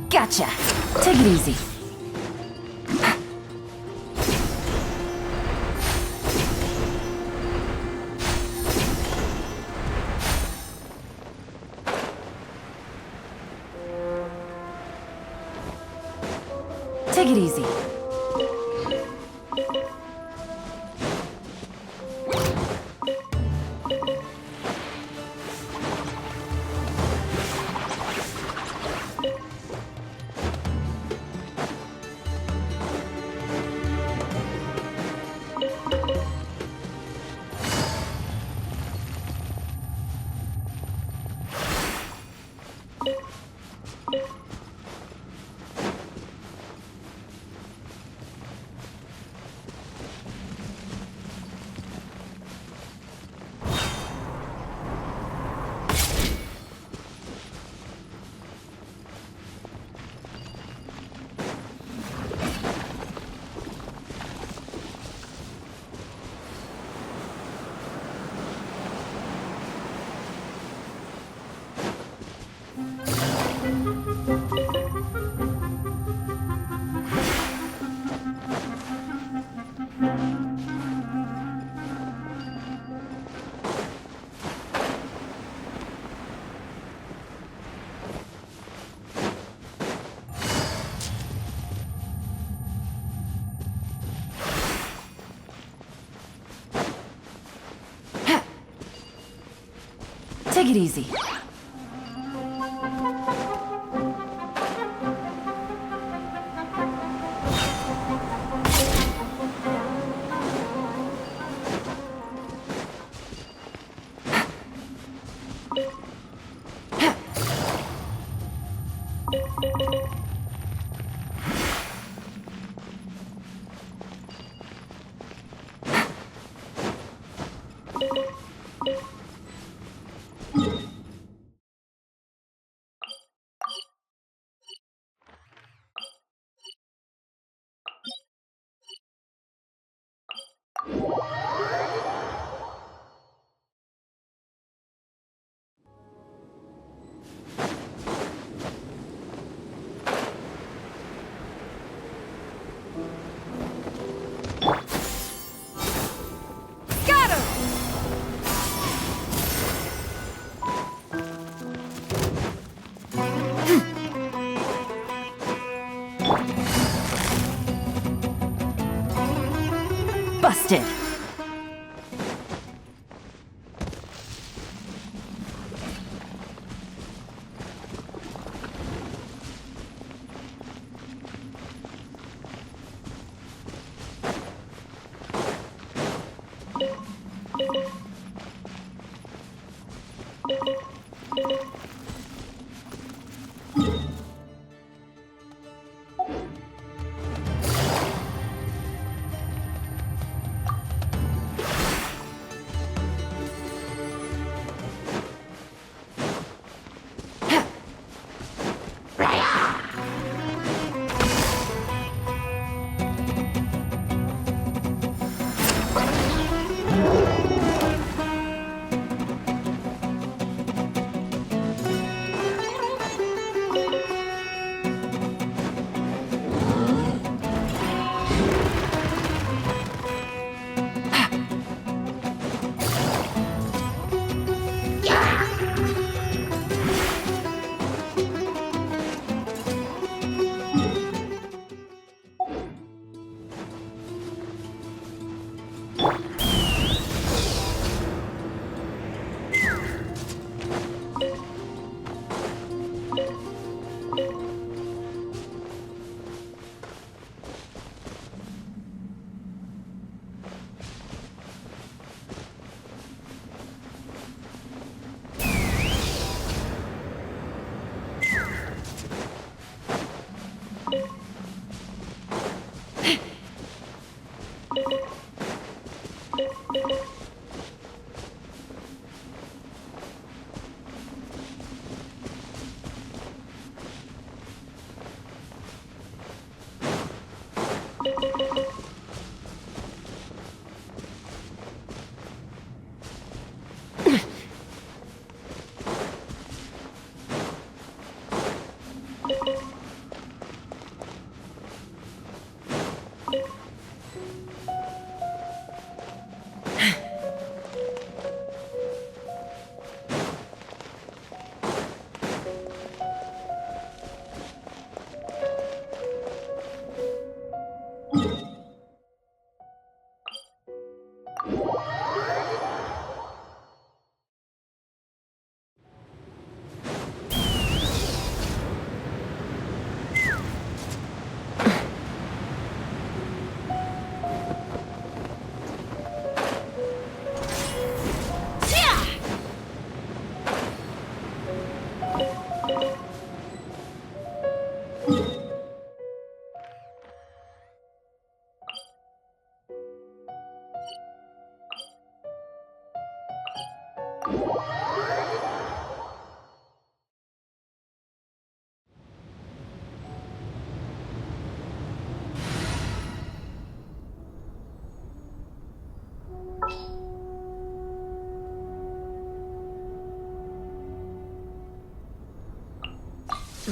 Gotcha. Take it easy. Take it easy. Take it easy. Busted.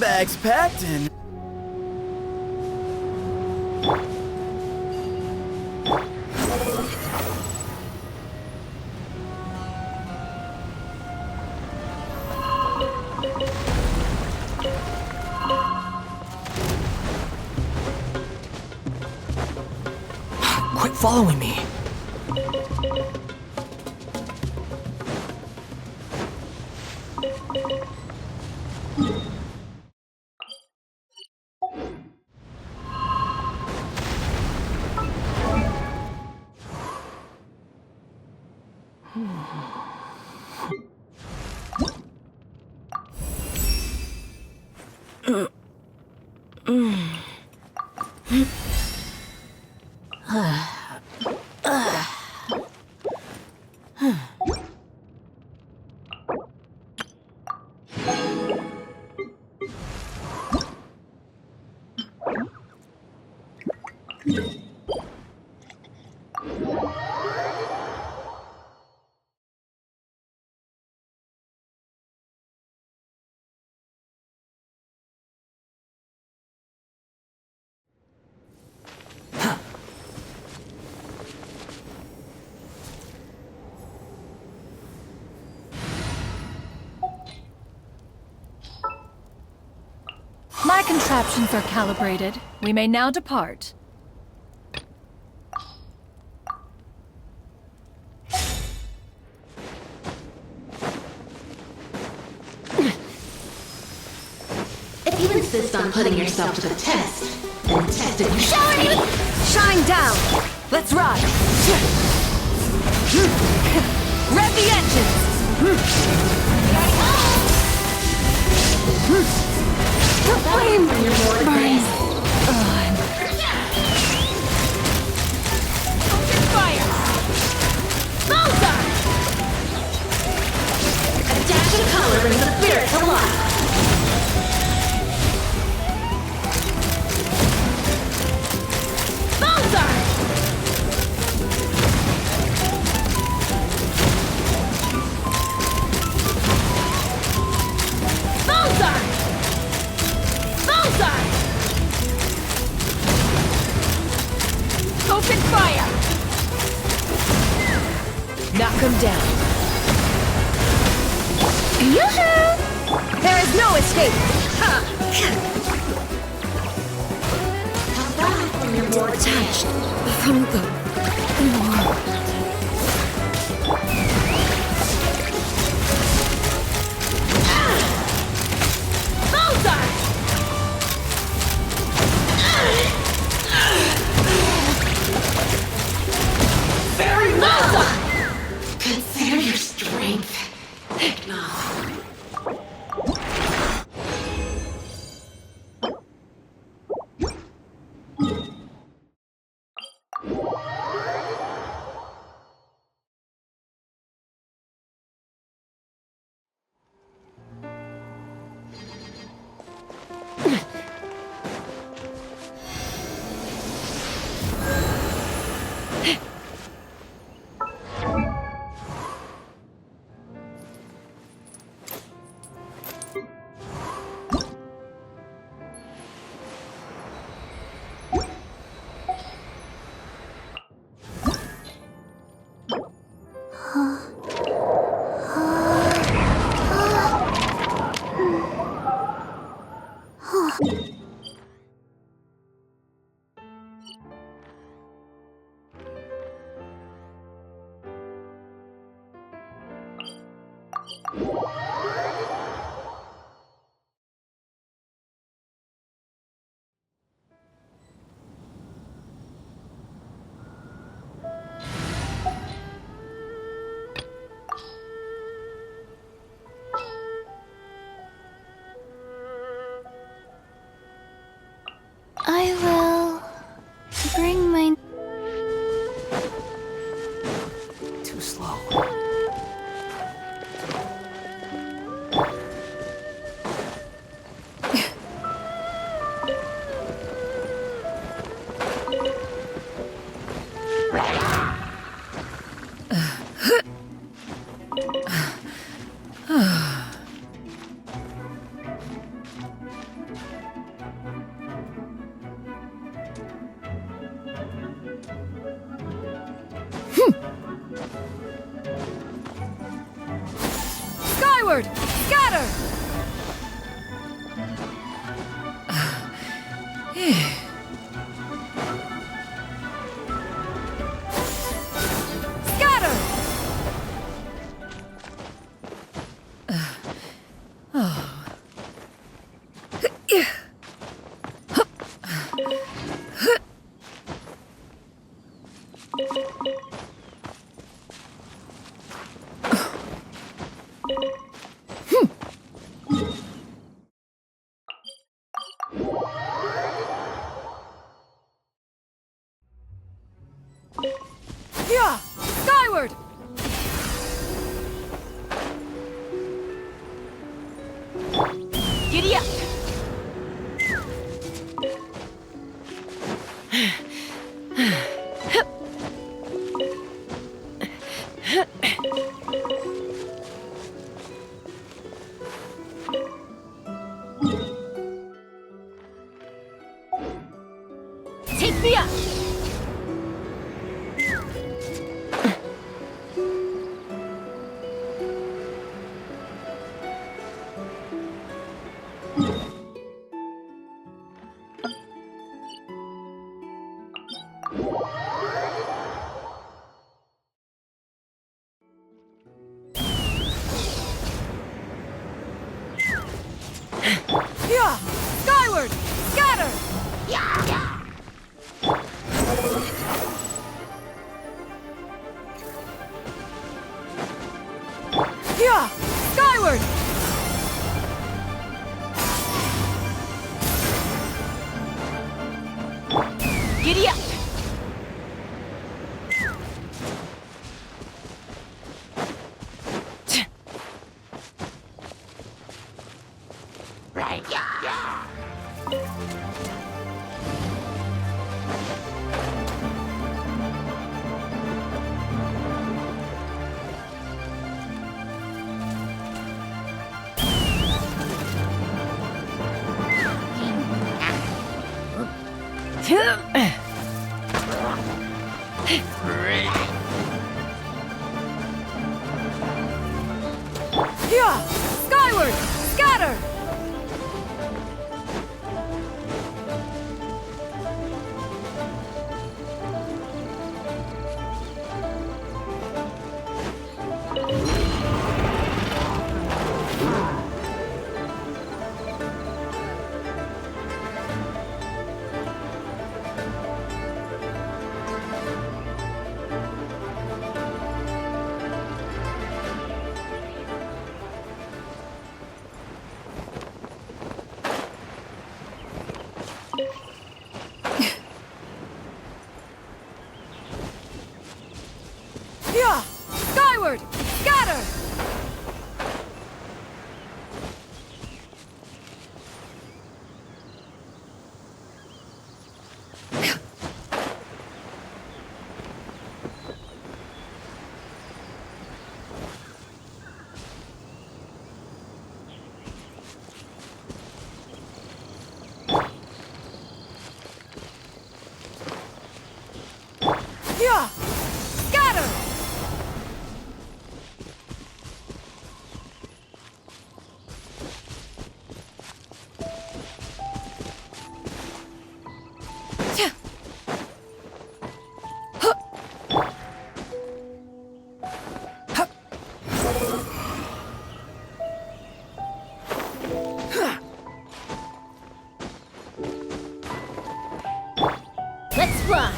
Bags packed and...
Quit following me.
My contraptions are calibrated. We may now depart.
If you insist on putting yourself to the test, then test it yourself.
Shine down! Let's ride! Rev the engines! The flame burns! Fire! Bullseye!
A dash of color brings the spirit to life.
Bullseye! Bullseye! Bullseye! Open fire! Knock him down. Yoo-hoo! There is no escape!
How far from your more
Detached from the world. Bullseye!
very well. Consider your strength. No.
I will bring my...
Too slow.
Skyward! Scatter! Scatter! Yeah! Skyward!
Giddy up! Take me up!
Yeah! Skyward! Scatter! Yeah! Skyward!
Giddy up! Right, yeah.
Yeah! Skyward! Scatter! Yeah! Skyward! Scatter! Yeah! Scatter!
Let's fly!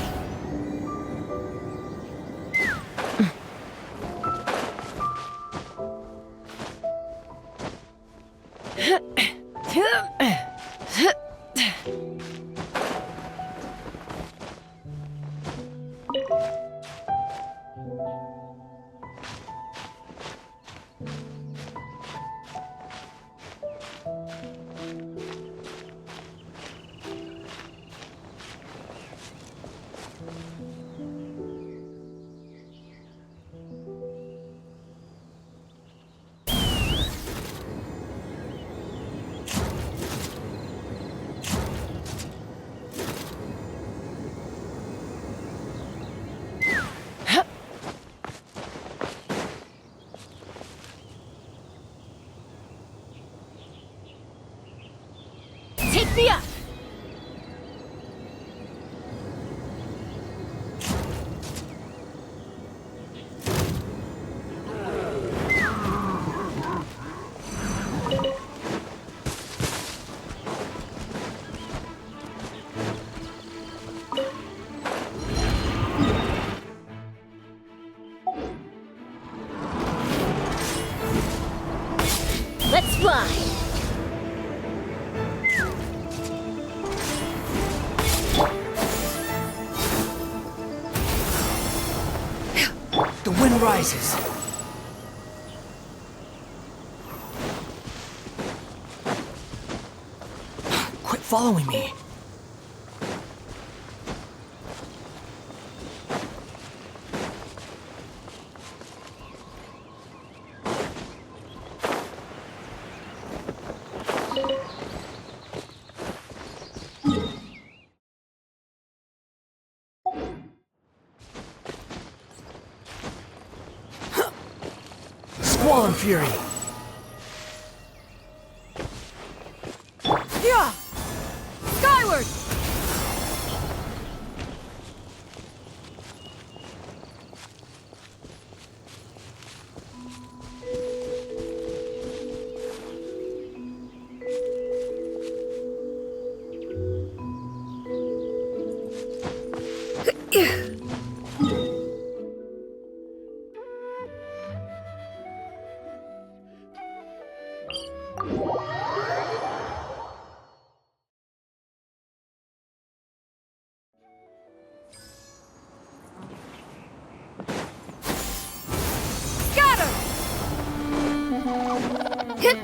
Yeah.
Let's fly.
The wind rises. Quit following me. Squall and Fury.
Yeah. Skyward. Scatter. Hit.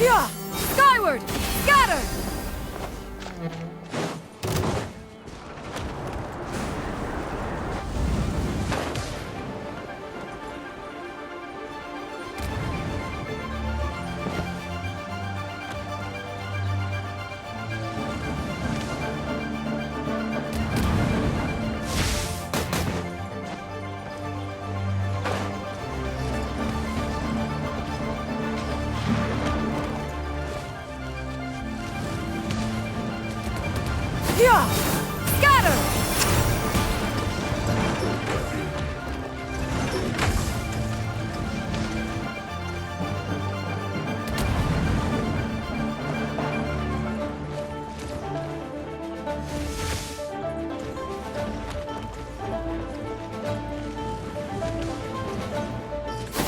Yeah. Skyward. Scatter. Yeah. Scatter.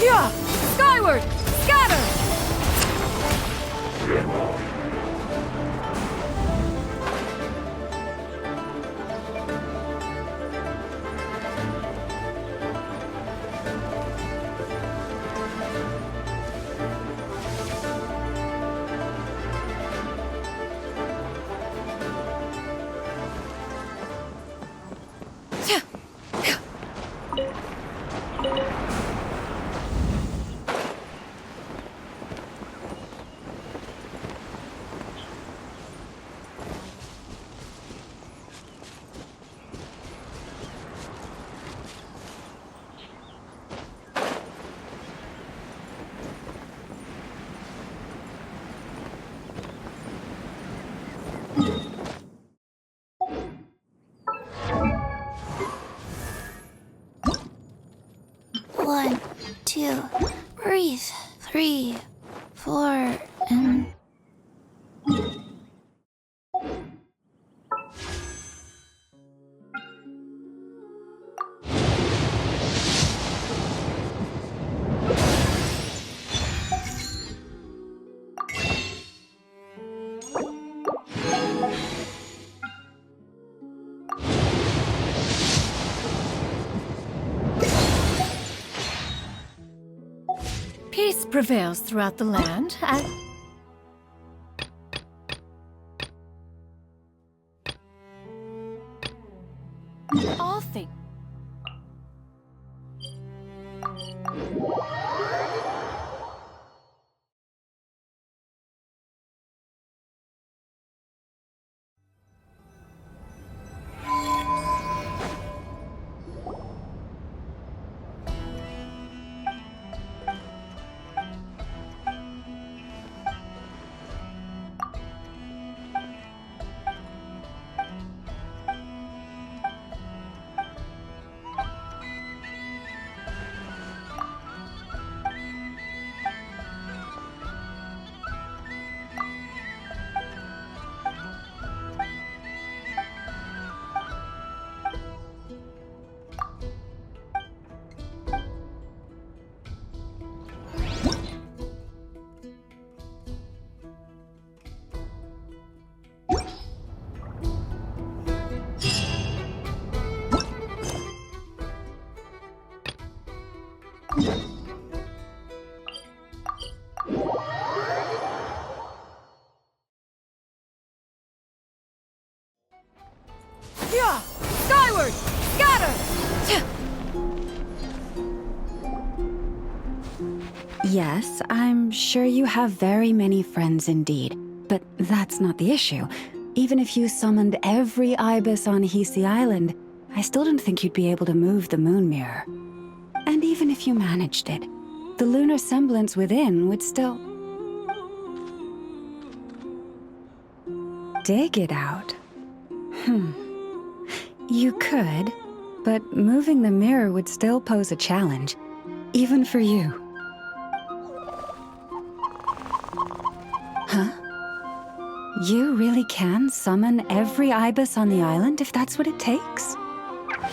Yeah. Skyward. Scatter.
2, breathe, 3, 4, and...
Peace prevails throughout the land, and... all things. Yeah! Skyward! Scatter!
Yes, I'm sure you have very many friends indeed. But that's not the issue. Even if you summoned every ibis on Hisi Island, I still don't think you'd be able to move the moon mirror. And even if you managed it, the lunar semblance within would still... dig it out. You could, but moving the mirror would still pose a challenge, even for you. Huh? You really can summon every ibis on the island if that's what it takes?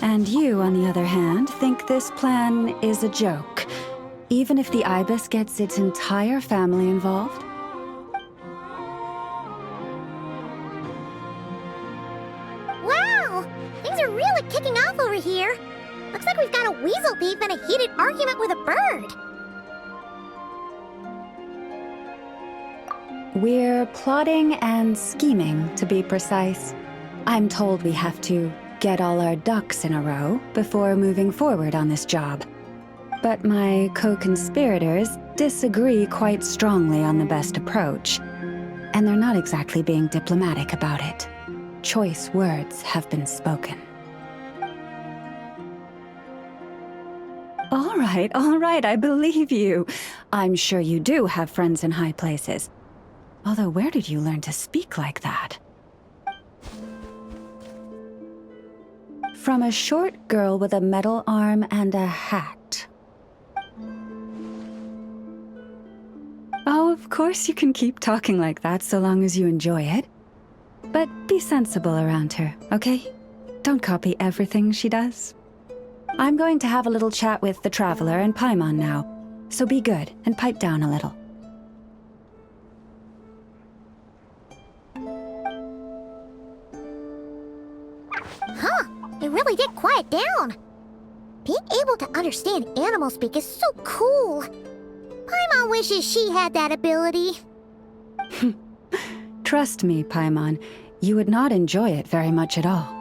And you, on the other hand, think this plan is a joke, even if the ibis gets its entire family involved?
Wow! Things are really kicking off over here. Looks like we've got a weasel thief and a heated argument with a bird.
We're plotting and scheming, to be precise. I'm told we have to get all our ducks in a row before moving forward on this job. But my co-conspirators disagree quite strongly on the best approach, and they're not exactly being diplomatic about it. Choice words have been spoken. All right, I believe you. I'm sure you do have friends in high places. Although, where did you learn to speak like that? From a short girl with a metal arm and a hat. Oh, of course you can keep talking like that so long as you enjoy it. But be sensible around her, okay? Don't copy everything she does. I'm going to have a little chat with the Traveler and Paimon now, so be good and pipe down a little.
Huh, it really did quiet down. Being able to understand animal speak is so cool. Paimon wishes she had that ability.
Trust me, Paimon, you would not enjoy it very much at all.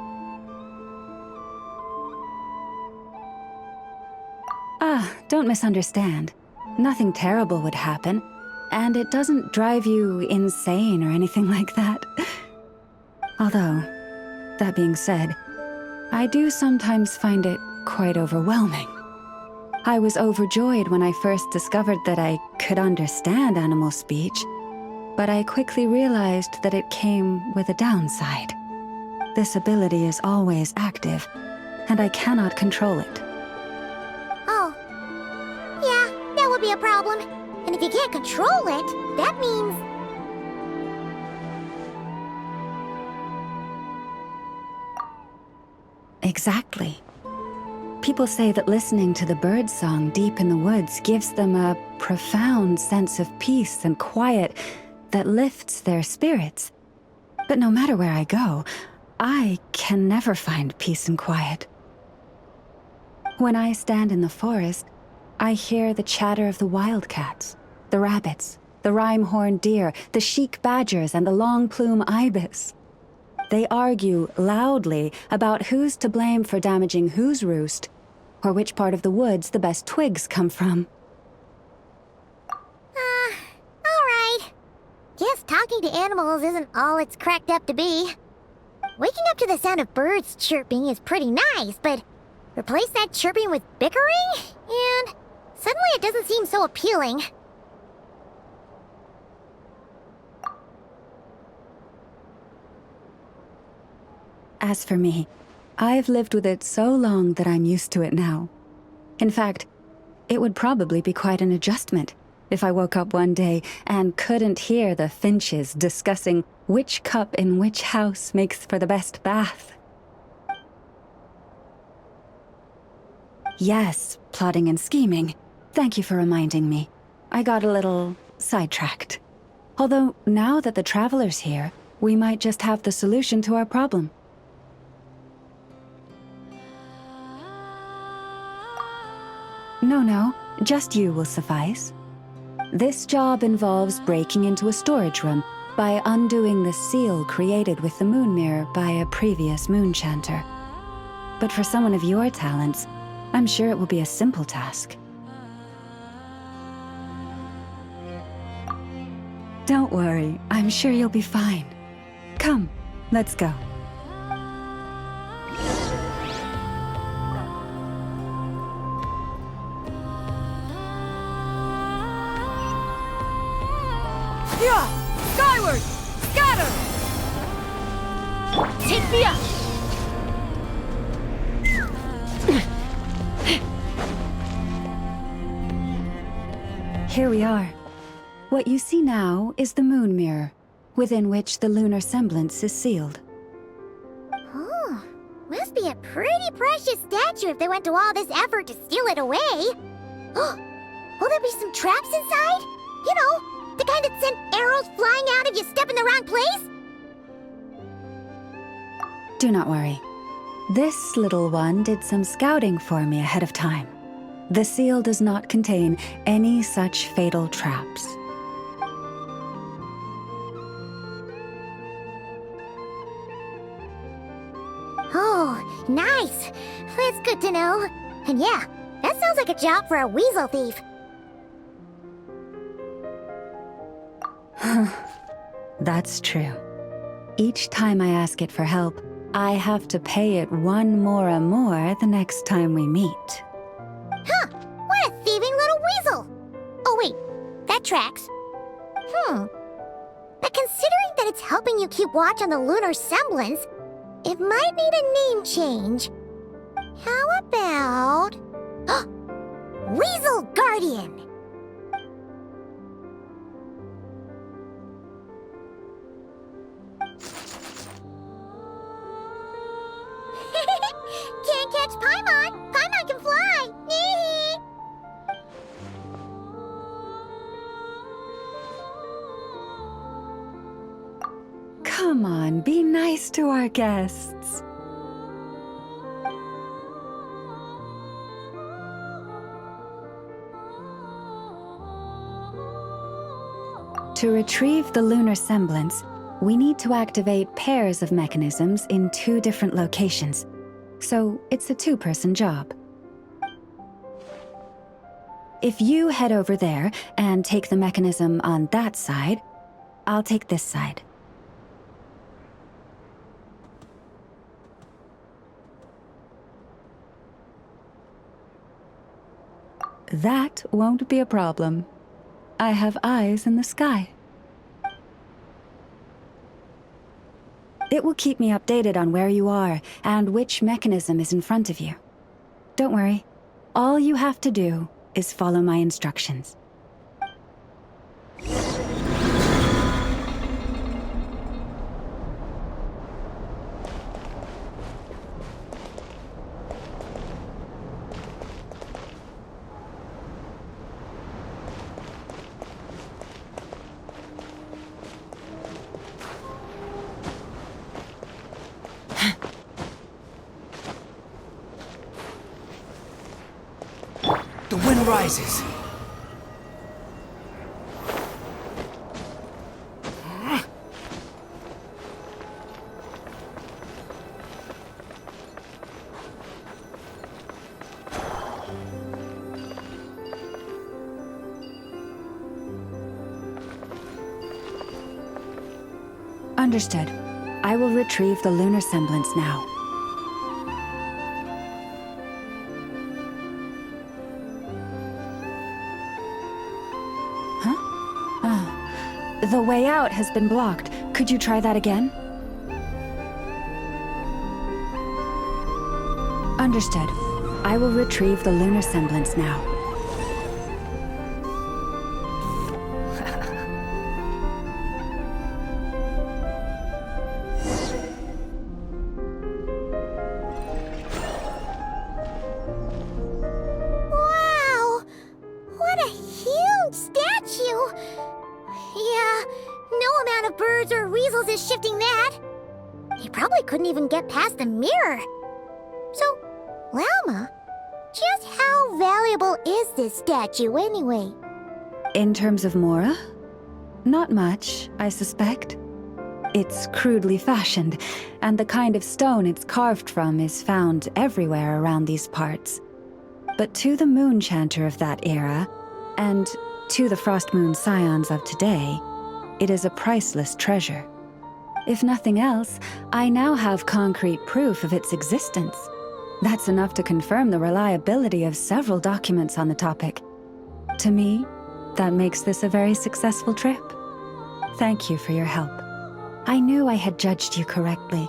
Don't misunderstand. Nothing terrible would happen, and it doesn't drive you insane or anything like that. Although, that being said, I do sometimes find it quite overwhelming. I was overjoyed when I first discovered that I could understand animal speech, but I quickly realized that it came with a downside. This ability is always active, and I cannot control it.
Oh. Yeah, If you can't control it, that means...
Exactly. People say that listening to the bird song deep in the woods gives them a profound sense of peace and quiet that lifts their spirits. But no matter where I go, I can never find peace and quiet. When I stand in the forest, I hear the chatter of the wildcats, the rabbits, the rhyme-horned deer, the chic badgers, and the long-plume ibis. They argue loudly about who's to blame for damaging whose roost, or which part of the woods the best twigs come from.
Alright. Guess talking to animals isn't all it's cracked up to be. Waking up to the sound of birds chirping is pretty nice, but replace that chirping with bickering, and suddenly it doesn't seem so appealing.
As for me, I've lived with it so long that I'm used to it now. In fact, it would probably be quite an adjustment if I woke up one day and couldn't hear the finches discussing which cup in which house makes for the best bath. Yes, plotting and scheming. Thank you for reminding me. I got a little sidetracked. Although, now that the Traveler's here, we might just have the solution to our problem. No, just you will suffice. This job involves breaking into a storage room by undoing the seal created with the moon mirror by a previous moon chanter. But for someone of your talents, I'm sure it will be a simple task. Don't worry, I'm sure you'll be fine. Come, let's go.
Yeah! Skyward! Scatter!
Take me up!
Here we are. What you see now is the moon mirror, within which the lunar semblance is sealed.
Oh, must be a pretty precious statue if they went to all this effort to steal it away. Will there be some traps inside? You know, the kind that send arrows flying out if you step in the wrong place?
Do not worry. This little one did some scouting for me ahead of time. The seal does not contain any such fatal traps.
Oh, nice. That's good to know. And yeah, that sounds like a job for a weasel thief.
That's true. Each time I ask it for help, I have to pay it one more the next time we meet.
Huh, what a thieving little weasel! Oh wait, that tracks. But considering that it's helping you keep watch on the lunar semblance, it might need a name change. How about... Weasel Guardian! Can't catch Paimon! Paimon can fly!
Come on, be nice to our guests. To retrieve the lunar semblance, we need to activate pairs of mechanisms in 2 different locations. So it's a 2-person job. If you head over there and take the mechanism on that side, I'll take this side. That won't be a problem. I have eyes in the sky. It will keep me updated on where you are and which mechanism is in front of you. Don't worry. All you have to do is follow my instructions.
wind rises.
Understood. I will retrieve the lunar semblance now. Huh? Oh. The way out has been blocked. Could you try that again? Understood. I will retrieve the lunar semblance now.
Wow! What a huge statue! Yeah, no amount of birds or weasels is shifting that. They probably couldn't even get past the mirror. So, Llama, just how valuable is this statue anyway?
In terms of Mora? Not much, I suspect. It's crudely fashioned, and the kind of stone it's carved from is found everywhere around these parts. But to the moon chanter of that era, and to the frost moon scions of today, it is a priceless treasure. If nothing else, I now have concrete proof of its existence. That's enough to confirm the reliability of several documents on the topic. To me, that makes this a very successful trip. Thank you for your help. I knew I had judged you correctly.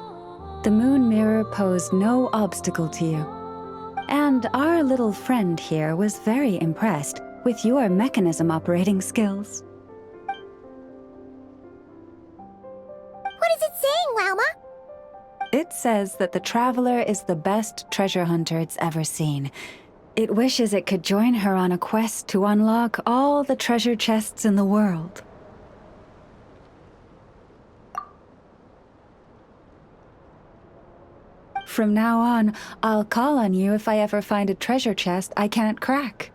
The moon mirror posed no obstacle to you. And our little friend here was very impressed with your mechanism operating skills.
What is it saying, Llama?
It says that the Traveler is the best treasure hunter it's ever seen. It wishes it could join her on a quest to unlock all the treasure chests in the world. From now on, I'll call on you if I ever find a treasure chest I can't crack.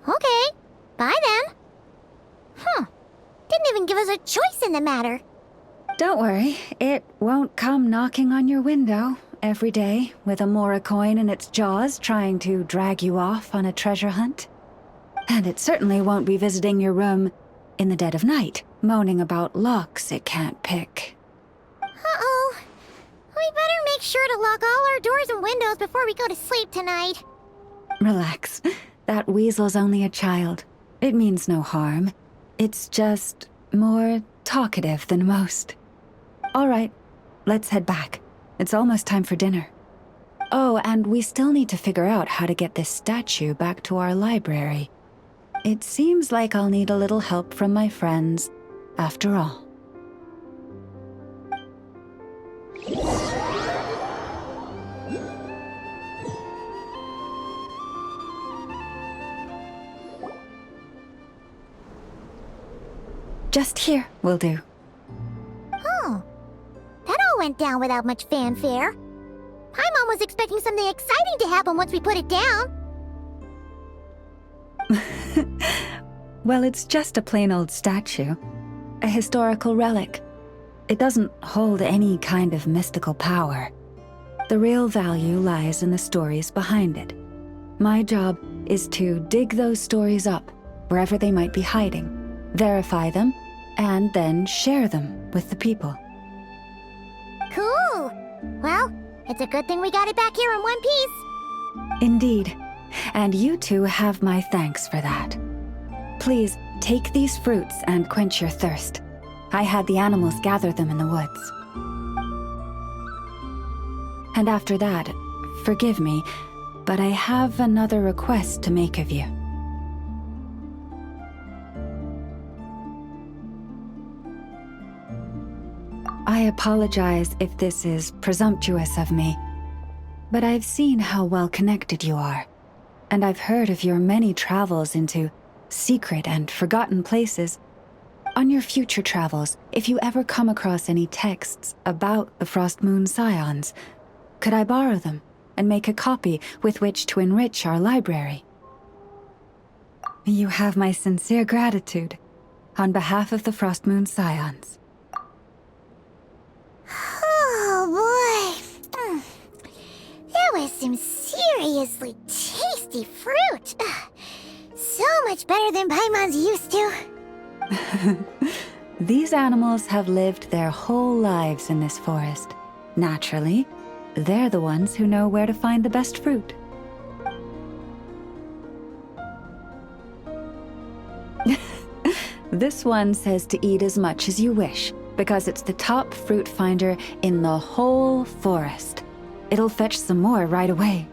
Okay. Bye then. Didn't even give us a choice in the matter.
Don't worry, it won't come knocking on your window every day with a Mora coin in its jaws trying to drag you off on a treasure hunt. And it certainly won't be visiting your room in the dead of night, moaning about locks it can't pick.
Uh-oh. We better make sure to lock all our doors and windows before we go to sleep tonight.
Relax. That weasel's only a child. It means no harm. It's just more talkative than most. All right, let's head back. It's almost time for dinner. Oh, and we still need to figure out how to get this statue back to our library. It seems like I'll need a little help from my friends, after all. Just here will do.
Oh. That all went down without much fanfare. Paimon was expecting something exciting to happen once we put it down.
Well, it's just a plain old statue. A historical relic. It doesn't hold any kind of mystical power. The real value lies in the stories behind it. My job is to dig those stories up, wherever they might be hiding, verify them, and then share them with the people.
Cool. Well, it's a good thing we got it back here in one piece.
Indeed. And you two have my thanks for that. Please, take these fruits and quench your thirst. I had the animals gather them in the woods. And after that, forgive me, but I have another request to make of you. I apologize if this is presumptuous of me, but I've seen how well connected you are, and I've heard of your many travels into secret and forgotten places. On your future travels, if you ever come across any texts about the Frost Moon Scions, could I borrow them? and make a copy with which to enrich our library. You have my sincere gratitude, on behalf of the Frost Moon Scions.
Oh boy. That was some seriously tasty fruit. So much better than Paimon's used to.
These animals have lived their whole lives in this forest. Naturally, they're the ones who know where to find the best fruit. This one says to eat as much as you wish, because it's the top fruit finder in the whole forest. It'll fetch some more right away.